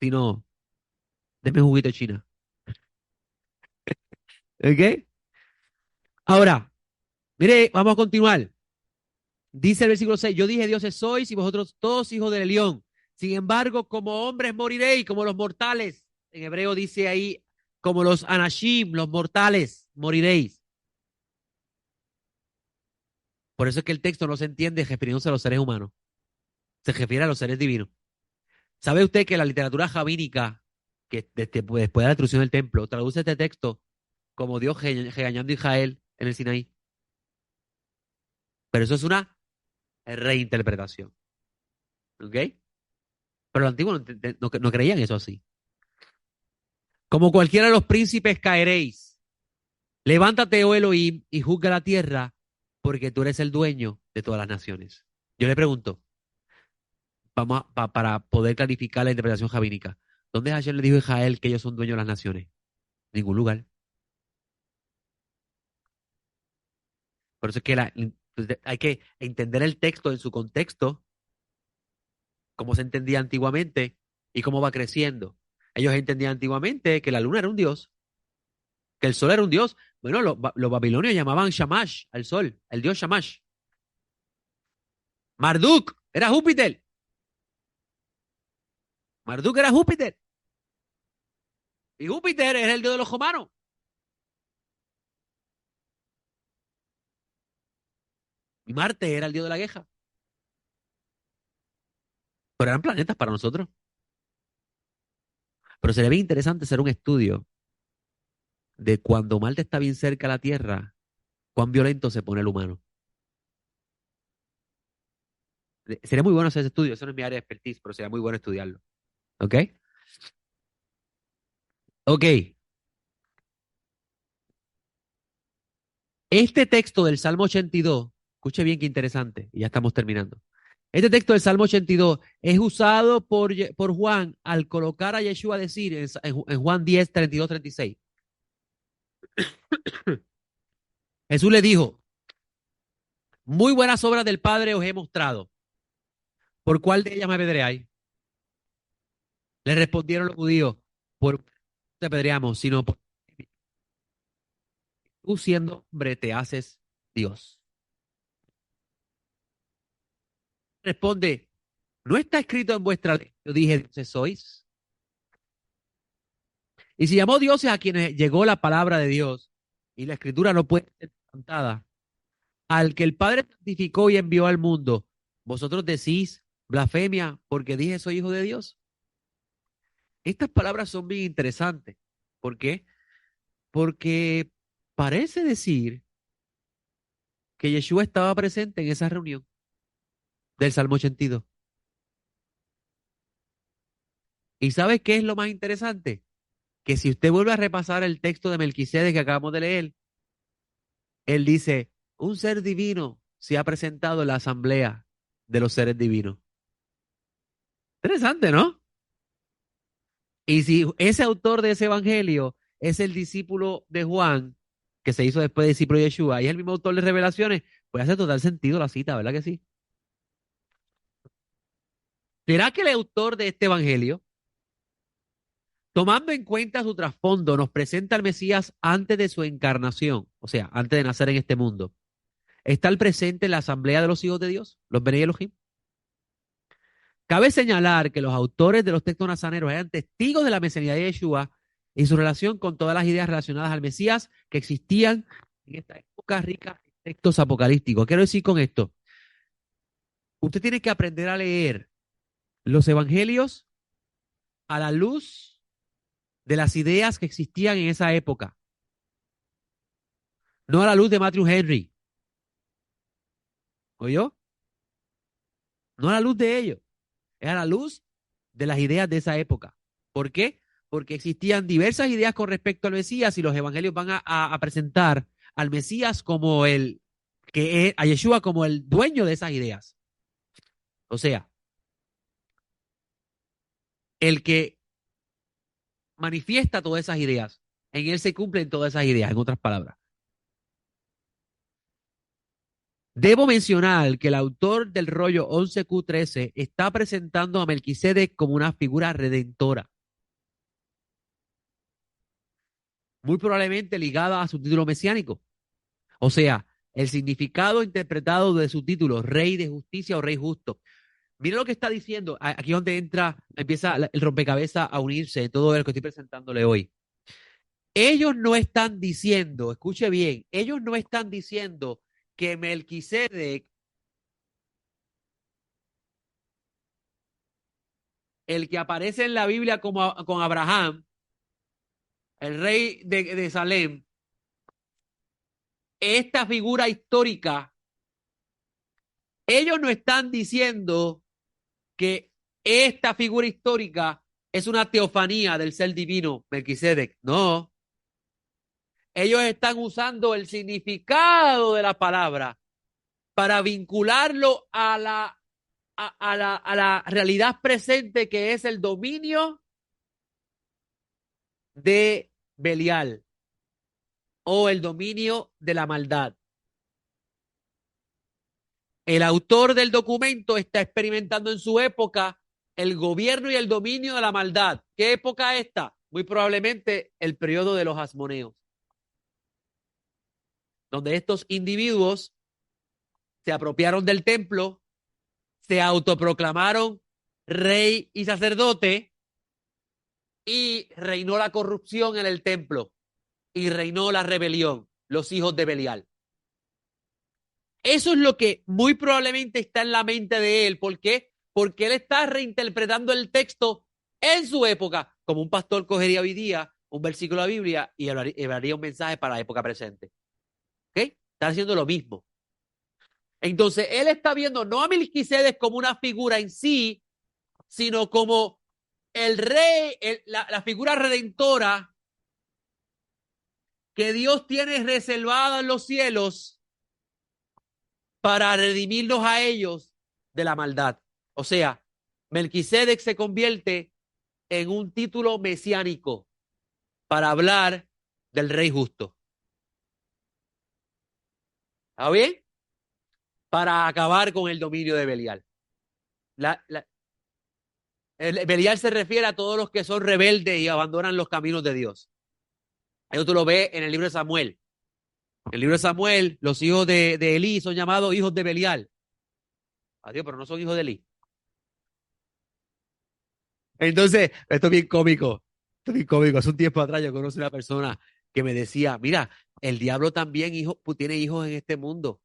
sino denme un juguito de China. ¿Ok? Ahora, mire, vamos a continuar. Dice el versículo 6, yo dije, dioses sois y vosotros todos hijos del león. Sin embargo, como hombres moriréis, como los mortales. En hebreo dice ahí, como los anashim, los mortales, moriréis. Por eso es que el texto no se entiende refiriéndose a los seres humanos. Se refiere a los seres divinos. ¿Sabe usted que la literatura rabínica, que después de la destrucción del templo, traduce este texto como Dios regañando a Israel en el Sinaí? Pero eso es una reinterpretación. ¿Ok? Pero los antiguos no creían eso así. Como cualquiera de los príncipes caeréis. Levántate, oh Elohim, y juzga la tierra, porque tú eres el dueño de todas las naciones. Yo le pregunto, para poder clarificar la interpretación rabínica, ¿dónde Hashem le dijo a Israel que ellos son dueños de las naciones? Ningún lugar. Por eso es que hay que entender el texto en su contexto, cómo se entendía antiguamente y cómo va creciendo. Ellos entendían antiguamente que la luna era un dios, que el sol era un dios. Bueno, los babilonios llamaban Shamash al sol, el dios Shamash. Marduk era Júpiter. Marduk era Júpiter. Y Júpiter era el dios de los romanos. Y Marte era el dios de la guerra. Pero eran planetas para nosotros. Pero sería bien interesante hacer un estudio de cuando Marte está bien cerca de la Tierra, cuán violento se pone el humano. Sería muy bueno hacer ese estudio, eso no es mi área de expertise, pero sería muy bueno estudiarlo. ¿Ok? Ok. Este texto del Salmo 82, escuche bien qué interesante, y ya estamos terminando. Este texto del Salmo 82 es usado por Juan al colocar a Yeshua a decir en Juan 10, 32, 36. Jesús le dijo, muy buenas obras del Padre os he mostrado. ¿Por cuál de ellas me apedreáis? Le respondieron los judíos, por te apedreamos, sino por tú siendo hombre te haces Dios. Responde, ¿no está escrito en vuestra ley? Yo dije, dioses sois. Y si llamó dioses a quienes llegó la palabra de Dios, y la escritura no puede ser cantada, al que el Padre santificó y envió al mundo, vosotros decís blasfemia porque dije soy hijo de Dios. Estas palabras son bien interesantes. ¿Por qué? Porque parece decir que Yeshua estaba presente en esa reunión del Salmo 82. ¿Y sabe qué es lo más interesante? Que si usted vuelve a repasar el texto de Melquisedec que acabamos de leer, él dice, un ser divino se ha presentado en la asamblea de los seres divinos. Interesante, ¿no? Y si ese autor de ese evangelio es el discípulo de Juan, que se hizo después discípulo de Yeshua, y es el mismo autor de Revelaciones, pues hace total sentido la cita, ¿verdad que sí? ¿Será que el autor de este evangelio, tomando en cuenta su trasfondo, nos presenta al Mesías antes de su encarnación, o sea, antes de nacer en este mundo? ¿Está el presente en la asamblea de los hijos de Dios, los Bene Elohim? Cabe señalar que los autores de los textos nazarenos eran testigos de la mesianidad de Yeshua y su relación con todas las ideas relacionadas al Mesías que existían en esta época rica en textos apocalípticos. Quiero decir con esto, usted tiene que aprender a leer los evangelios a la luz de las ideas que existían en esa época, no a la luz de Matthew Henry, ¿oyó? No a la luz de ellos, es a la luz de las ideas de esa época. ¿Por qué? Porque existían diversas ideas con respecto al Mesías y los evangelios van a presentar al Mesías como a Yeshua como el dueño de esas ideas. O sea, el que manifiesta todas esas ideas. En él se cumplen todas esas ideas, en otras palabras. Debo mencionar que el autor del rollo 11Q13 está presentando a Melquisedec como una figura redentora, muy probablemente ligada a su título mesiánico. O sea, el significado interpretado de su título, Rey de Justicia o Rey Justo. Mira lo que está diciendo, aquí donde empieza el rompecabezas a unirse en todo lo que estoy presentándole hoy. Ellos no están diciendo, escuche bien, ellos no están diciendo que Melquisedec, el que aparece en la Biblia como con Abraham, el rey de Salem, esta figura histórica, ellos no están diciendo que esta figura histórica es una teofanía del ser divino Melquisedec. No. Ellos están usando el significado de la palabra para vincularlo a la realidad presente que es el dominio de Belial o el dominio de la maldad. El autor del documento está experimentando en su época el gobierno y el dominio de la maldad. ¿Qué época es esta? Muy probablemente el periodo de los asmoneos, donde estos individuos se apropiaron del templo, se autoproclamaron rey y sacerdote y reinó la corrupción en el templo y reinó la rebelión, los hijos de Belial. Eso es lo que muy probablemente está en la mente de él. ¿Por qué? Porque él está reinterpretando el texto en su época. como un pastor cogería hoy día un versículo de la Biblia y hablaría un mensaje para la época presente. ¿Ok? Está haciendo lo mismo. Entonces, él está viendo no a Melquisedec como una figura en sí, sino como el rey, la figura redentora que Dios tiene reservada en los cielos para redimirlos a ellos de la maldad. O sea, Melquisedec se convierte en un título mesiánico para hablar del rey justo. ¿Está bien? Para acabar con el dominio de Belial. Belial se refiere a todos los que son rebeldes y abandonan los caminos de Dios. Eso tú lo ves en el libro de Samuel. En el libro de Samuel, los hijos de Elí son llamados hijos de Belial. Adiós, pero no son hijos de Elí. Entonces, esto es bien cómico. Esto es bien cómico. Hace un tiempo atrás yo conocí una persona que me decía, mira, el diablo también tiene hijos en este mundo.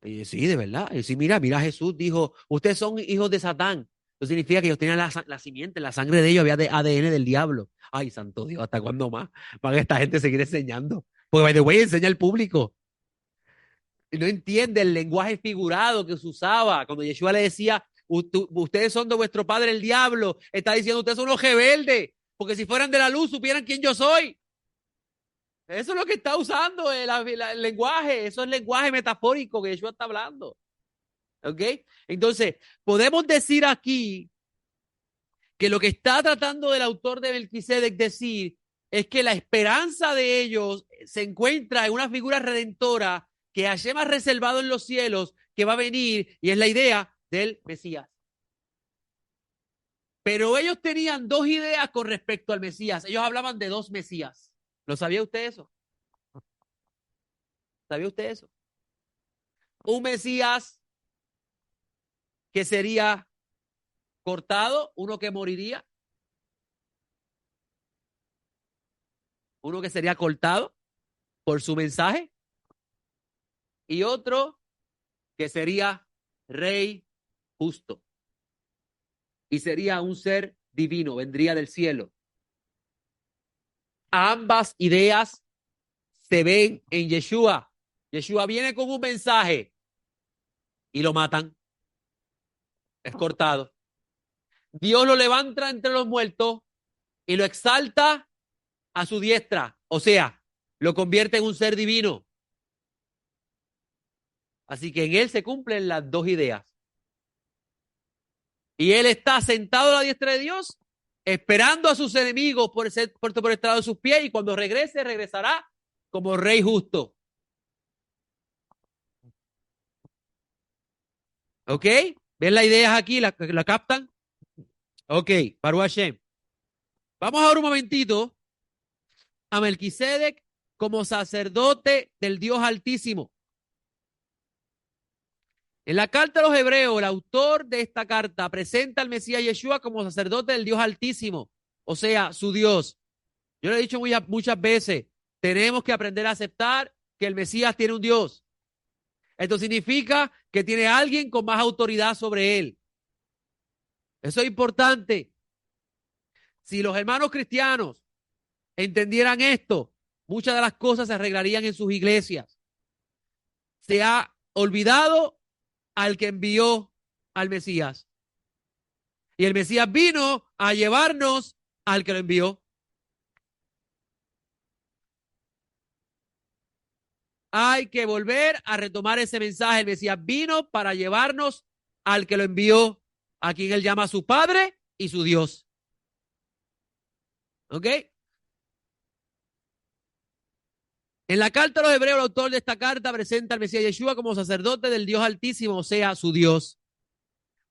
Y yo, sí, de verdad. Y sí, mira, Jesús dijo, ustedes son hijos de Satán. Eso significa que ellos tenían la simiente, la sangre de ellos había de ADN del diablo. Ay, santo Dios, ¿hasta cuándo más van esta gente seguir enseñando? Porque, by the way, enseña al público. Y no entiende el lenguaje figurado que se usaba. Cuando Yeshua le decía, ustedes son de vuestro padre el diablo, está diciendo, ustedes son los rebeldes, porque si fueran de la luz supieran quién yo soy. Eso es lo que está usando el lenguaje, eso es el lenguaje metafórico que Yeshua está hablando. ¿Ok? Entonces, podemos decir aquí que lo que está tratando el autor de Melquisedec decir es que la esperanza de ellos se encuentra en una figura redentora que Hashem ha reservado en los cielos, que va a venir, y es la idea del Mesías. Pero ellos tenían dos ideas con respecto al Mesías. Ellos hablaban de dos Mesías. ¿Lo sabía usted eso? ¿Sabía usted eso? Un Mesías que sería cortado, uno que moriría, uno que sería cortado por su mensaje, y otro que sería rey justo. Y sería un ser divino, vendría del cielo. Ambas ideas se ven en Yeshua. Yeshua viene con un mensaje y lo matan. Es cortado. Dios lo levanta entre los muertos y lo exalta a su diestra. O sea, lo convierte en un ser divino. Así que en él se cumplen las dos ideas. Y él está sentado a la diestra de Dios, esperando a sus enemigos por el estrado de sus pies, y cuando regrese, regresará como rey justo. ¿Ok? ¿Ven las ideas aquí? ¿La captan? Ok, Baruch Hashem. Vamos ahora un momentito a Melquisedec como sacerdote del Dios Altísimo. En la carta a los Hebreos, el autor de esta carta presenta al Mesías Yeshua como sacerdote del Dios Altísimo, o sea, su Dios. Yo le he dicho muchas veces, tenemos que aprender a aceptar que el Mesías tiene un Dios. Esto significa que tiene alguien con más autoridad sobre él. Eso es importante. Si los hermanos cristianos entendieran esto, muchas de las cosas se arreglarían en sus iglesias. Se ha olvidado al que envió al Mesías. Y el Mesías vino a llevarnos al que lo envió. Hay que volver a retomar ese mensaje. El Mesías vino para llevarnos al que lo envió, a quien él llama su Padre y su Dios. ¿Ok? En la carta a los Hebreos, el autor de esta carta presenta al Mesías Yeshua como sacerdote del Dios Altísimo, o sea, su Dios.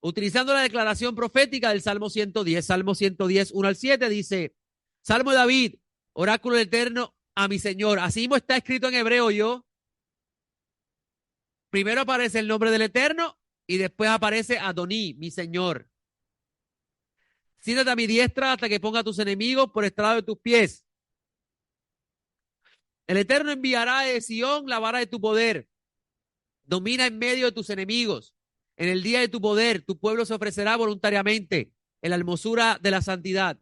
Utilizando la declaración profética del Salmo 110, Salmo 110, 1 al 7, dice, Salmo de David, oráculo eterno a mi Señor. Así mismo está escrito en hebreo yo. Primero aparece el nombre del Eterno y después aparece Adoní, mi Señor. Siéntate a mi diestra hasta que ponga a tus enemigos por estrado de tus pies. El Eterno enviará de Sión la vara de tu poder. Domina en medio de tus enemigos. En el día de tu poder, tu pueblo se ofrecerá voluntariamente en la hermosura de la santidad.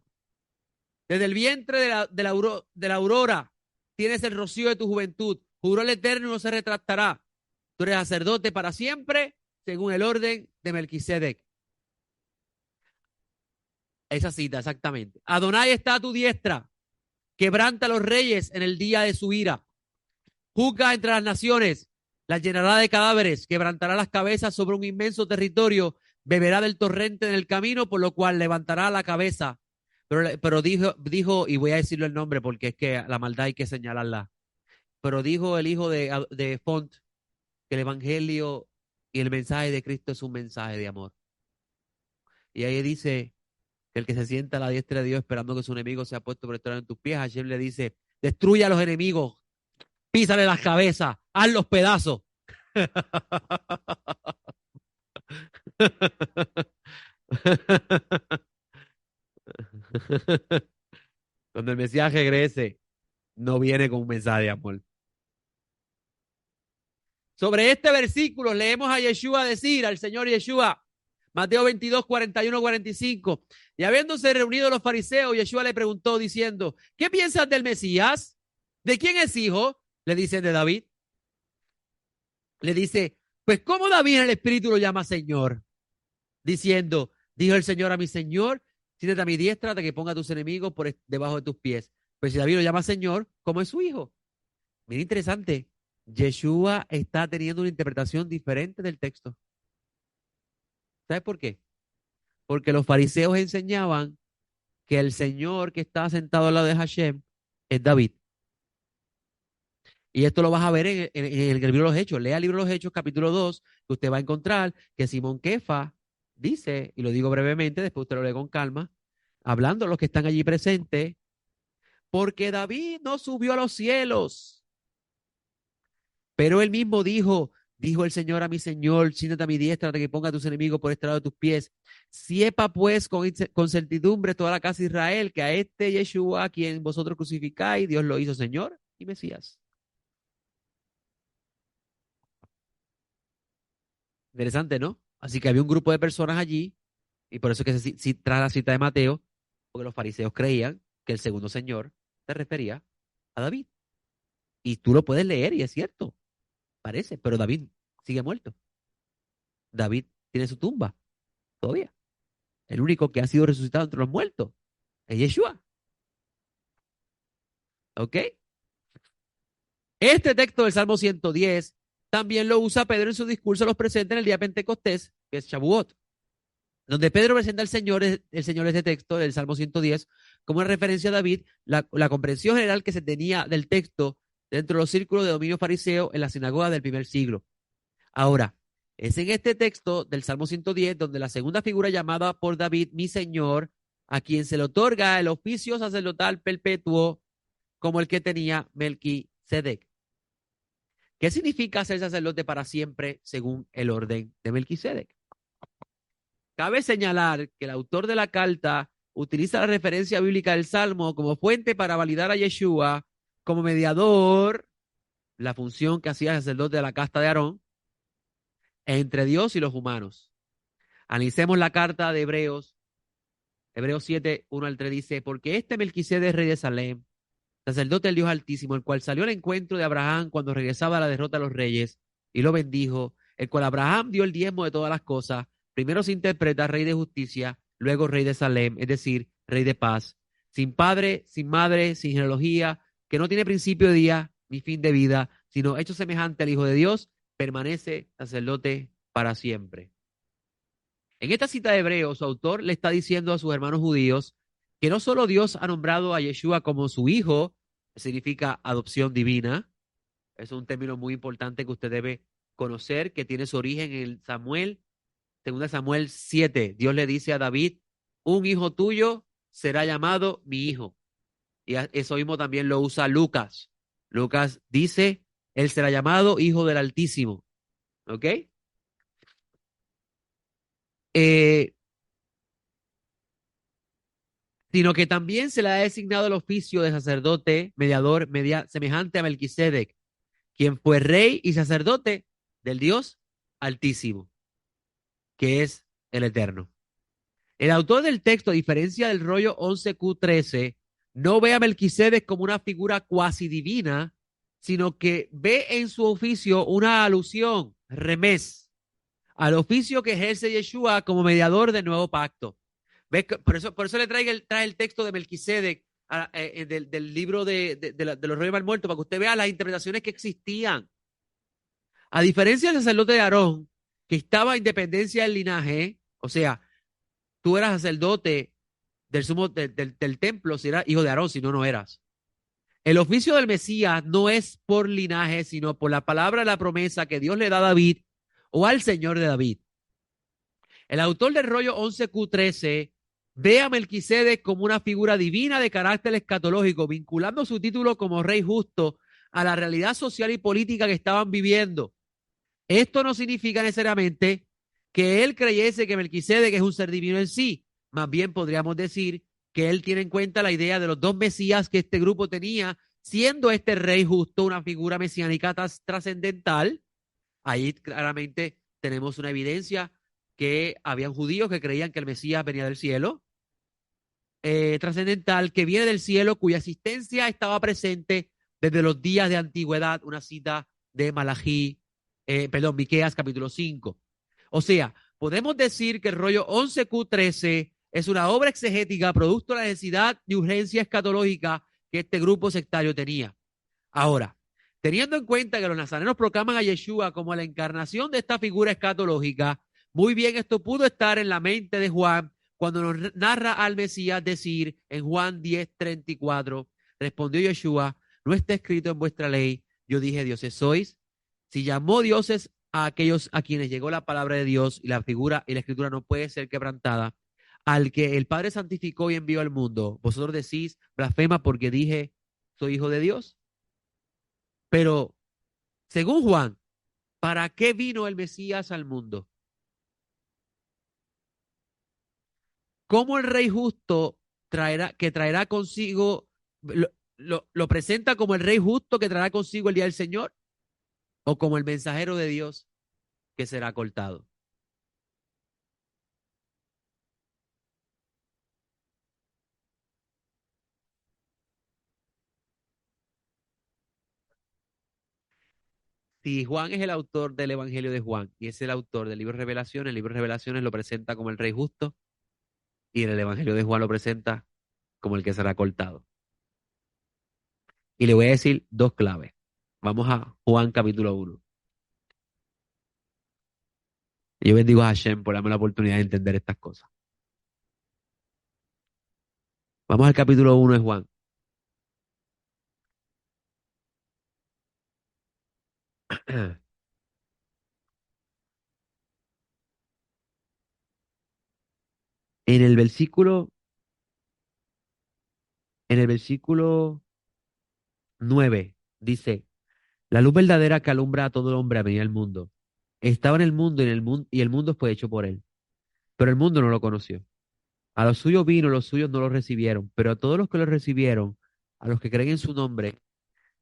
Desde el vientre de la aurora tienes el rocío de tu juventud. Juró el Eterno y no se retractará. Tú eres sacerdote para siempre, según el orden de Melquisedec. Esa cita, exactamente. Adonai está a tu diestra. Quebranta a los reyes en el día de su ira. Juzga entre las naciones. Las llenará de cadáveres. Quebrantará las cabezas sobre un inmenso territorio. Beberá del torrente en el camino, por lo cual levantará la cabeza. Pero dijo, y voy a decirlo el nombre porque es que la maldad hay que señalarla. Pero dijo el hijo de Font que el evangelio y el mensaje de Cristo es un mensaje de amor. Y ahí dice que el que se sienta a la diestra de Dios esperando que su enemigo sea puesto por estar en tus pies, Hashem le dice, destruye a los enemigos, písale las cabezas, haz los pedazos. Cuando el Mesías regrese, no viene con un mensaje de amor. Sobre este versículo leemos a Yeshua decir, al Señor Yeshua, Mateo 22, 41, 45. Y habiéndose reunido los fariseos, Yeshua le preguntó diciendo, ¿qué piensas del Mesías? ¿De quién es hijo? Le dicen de David. Le dice, pues ¿cómo David en el Espíritu lo llama Señor? Diciendo, dijo el Señor a mi Señor, siéntate a mi diestra hasta que ponga a tus enemigos por debajo de tus pies. Pues si David lo llama Señor, ¿cómo es su hijo? Mira, interesante. Yeshua está teniendo una interpretación diferente del texto. ¿Sabes por qué? Porque los fariseos enseñaban que el Señor que está sentado al lado de Hashem es David. Y esto lo vas a ver en el libro de los Hechos. Lea el libro de los Hechos, capítulo 2, que usted va a encontrar que Simón Kefa dice, y lo digo brevemente, después usted lo lee con calma, hablando a los que están allí presentes, porque David no subió a los cielos, pero él mismo dijo el Señor a mi Señor, siéntate a mi diestra hasta que ponga a tus enemigos por estrado de tus pies. Sepa pues con certidumbre toda la casa de Israel que a este Yeshua, a quien vosotros crucificáis, Dios lo hizo Señor y Mesías. Interesante, ¿no? Así que había un grupo de personas allí, y por eso que se trae la cita de Mateo, porque los fariseos creían que el segundo Señor se refería a David. Y tú lo puedes leer y es cierto, parece, pero David sigue muerto. David tiene su tumba todavía. El único que ha sido resucitado entre los muertos es Yeshua. ¿Ok? Este texto del Salmo 110 también lo usa Pedro en su discurso a los presentes en el día de Pentecostés, que es Shavuot, donde Pedro presenta al Señor, el Señor este texto del Salmo 110 como una referencia a David, la comprensión general que se tenía del texto dentro de los círculos de dominio fariseo en la sinagoga del primer siglo. Ahora, es en este texto del Salmo 110 donde la segunda figura llamada por David, mi Señor, a quien se le otorga el oficio sacerdotal perpetuo como el que tenía Melquisedec. ¿Qué significa ser sacerdote para siempre según el orden de Melquisedec? Cabe señalar que el autor de la carta utiliza la referencia bíblica del Salmo como fuente para validar a Yeshua como mediador, la función que hacía el sacerdote de la casta de Aarón, entre Dios y los humanos. Analicemos la carta de Hebreos 7, 1 al 3 dice, porque este Melquisedec, rey de Salem, sacerdote del Dios Altísimo, el cual salió al encuentro de Abraham cuando regresaba a la derrota de los reyes y lo bendijo, el cual Abraham dio el diezmo de todas las cosas, primero se interpreta rey de justicia, luego rey de Salem, es decir, rey de paz, sin padre, sin madre, sin genealogía, que no tiene principio de día ni fin de vida, sino hecho semejante al Hijo de Dios, permanece sacerdote para siempre. En esta cita de Hebreos, su autor le está diciendo a sus hermanos judíos que no solo Dios ha nombrado a Yeshua como su hijo, que significa adopción divina, es un término muy importante que usted debe conocer, que tiene su origen en Samuel, 2 Samuel 7. Dios le dice a David, un hijo tuyo será llamado mi hijo. Y eso mismo también lo usa Lucas. Lucas dice, él será llamado hijo del Altísimo. ¿Ok? Eh, sino que también se le ha designado el oficio de sacerdote, mediador, semejante a Melquisedec, quien fue rey y sacerdote del Dios Altísimo, que es el Eterno. El autor del texto, a diferencia del rollo 11Q13, no ve a Melquisedec como una figura cuasi divina, sino que ve en su oficio una alusión, remés, al oficio que ejerce Yeshua como mediador del nuevo pacto. ¿Ves? Por eso le trae el texto de Melquisedec del libro de los reyes mal muertos, para que usted vea las interpretaciones que existían. A diferencia del sacerdote de Aarón, que estaba a independencia del linaje, o sea, tú eras sacerdote del templo si eras hijo de Aarón, si no, no eras. El oficio del Mesías no es por linaje, sino por la palabra de la promesa que Dios le da a David o al Señor de David. El autor del rollo 11Q13 ve a Melquisedec como una figura divina de carácter escatológico, vinculando su título como rey justo a la realidad social y política que estaban viviendo. Esto no significa necesariamente que él creyese que Melquisedec es un ser divino en sí. Más bien podríamos decir que él tiene en cuenta la idea de los dos mesías que este grupo tenía, siendo este rey justo una figura mesiánica trascendental. Ahí claramente tenemos una evidencia que habían judíos que creían que el Mesías venía del cielo, trascendental, que viene del cielo, cuya existencia estaba presente desde los días de antigüedad, una cita de Miqueas capítulo 5. O sea, podemos decir que el rollo 11Q13 es una obra exegética producto de la necesidad de urgencia escatológica que este grupo sectario tenía. Ahora, teniendo en cuenta que los nazarenos proclaman a Yeshua como la encarnación de esta figura escatológica, muy bien esto pudo estar en la mente de Juan cuando nos narra al Mesías decir en Juan 10:34, respondió Yeshua, no está escrito en vuestra ley, yo dije dioses sois. Si llamó dioses a aquellos a quienes llegó la palabra de Dios y la figura y la escritura no puede ser quebrantada, al que el Padre santificó y envió al mundo, vosotros decís blasfema porque dije soy hijo de Dios. Pero según Juan, ¿para qué vino el Mesías al mundo? ¿Cómo el Rey justo traerá consigo, lo presenta como el Rey justo que traerá consigo el día del Señor? ¿O como el mensajero de Dios que será cortado? Si Juan es el autor del Evangelio de Juan y es el autor del libro de Revelaciones, el libro de Revelaciones lo presenta como el Rey justo y en el Evangelio de Juan lo presenta como el que será cortado. Y le voy a decir dos claves. Vamos a Juan capítulo 1. Yo bendigo a Hashem por darme la oportunidad de entender estas cosas. Vamos al capítulo 1 de Juan. En el versículo, en el versículo 9 dice, la luz verdadera que alumbra a todo el hombre a venir al mundo. Estaba en el mundo y el mundo fue hecho por él, pero el mundo no lo conoció. A los suyos vino, los suyos no lo recibieron, pero a todos los que lo recibieron, a los que creen en su nombre,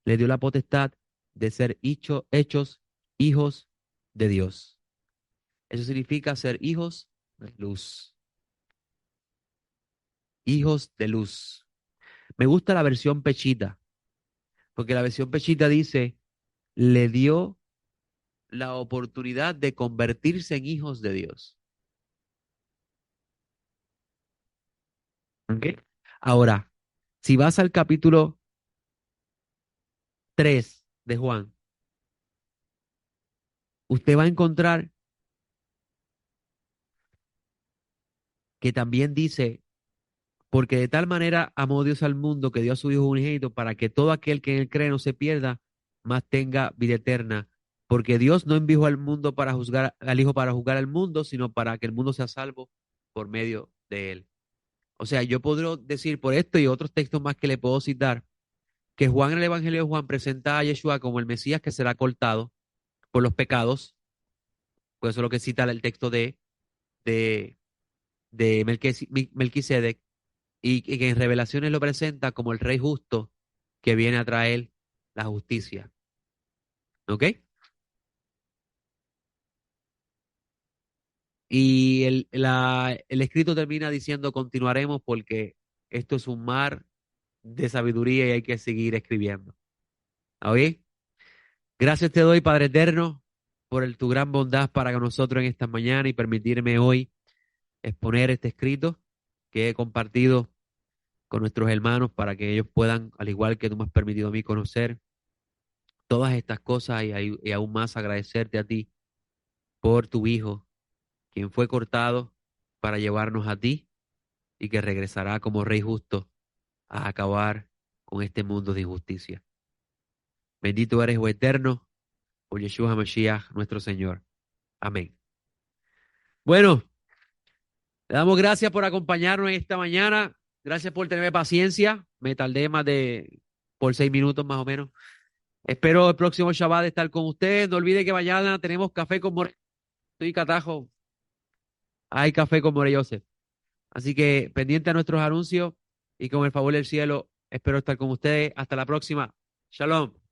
le dio la potestad de ser hechos hijos de Dios. Eso significa ser hijos de luz, hijos de luz. Me gusta la versión pechita, porque la versión pechita dice, le dio la oportunidad de convertirse en hijos de Dios. ¿Ok? Ahora, si vas al capítulo 3 de Juan, usted va a encontrar que también dice, porque de tal manera amó Dios al mundo que dio a su Hijo unigénito para que todo aquel que en él cree no se pierda, mas tenga vida eterna. Porque Dios no envió al mundo para juzgar al Hijo para juzgar al mundo, sino para que el mundo sea salvo por medio de él. O sea, yo podría decir por esto y otros textos más que le puedo citar, que Juan en el Evangelio de Juan presenta a Yeshua como el Mesías que será cortado por los pecados, pues eso es lo que cita el texto de, de Melquisedec, y que en Revelaciones lo presenta como el Rey justo que viene a traer la justicia. ¿Ok? Y el escrito termina diciendo continuaremos porque esto es un mar de sabiduría y hay que seguir escribiendo. ¿Oí? Gracias te doy, Padre eterno, por tu gran bondad para con nosotros en esta mañana y permitirme hoy exponer este escrito que he compartido con nuestros hermanos para que ellos puedan, al igual que tú me has permitido a mí conocer todas estas cosas y aún más agradecerte a ti por tu Hijo, quien fue cortado para llevarnos a ti y que regresará como Rey justo a acabar con este mundo de injusticia. Bendito eres, oh eterno, por Yeshua HaMashiach, nuestro Señor. Amén. Bueno, le damos gracias por acompañarnos esta mañana. Gracias por tener paciencia. Me tardé por 6 minutos más o menos. Espero el próximo Shabbat estar con ustedes. No olvide que mañana tenemos café con More. Estoy catajo. Hay café con More Joseph. Así que pendiente a nuestros anuncios y con el favor del cielo, espero estar con ustedes. Hasta la próxima. Shalom.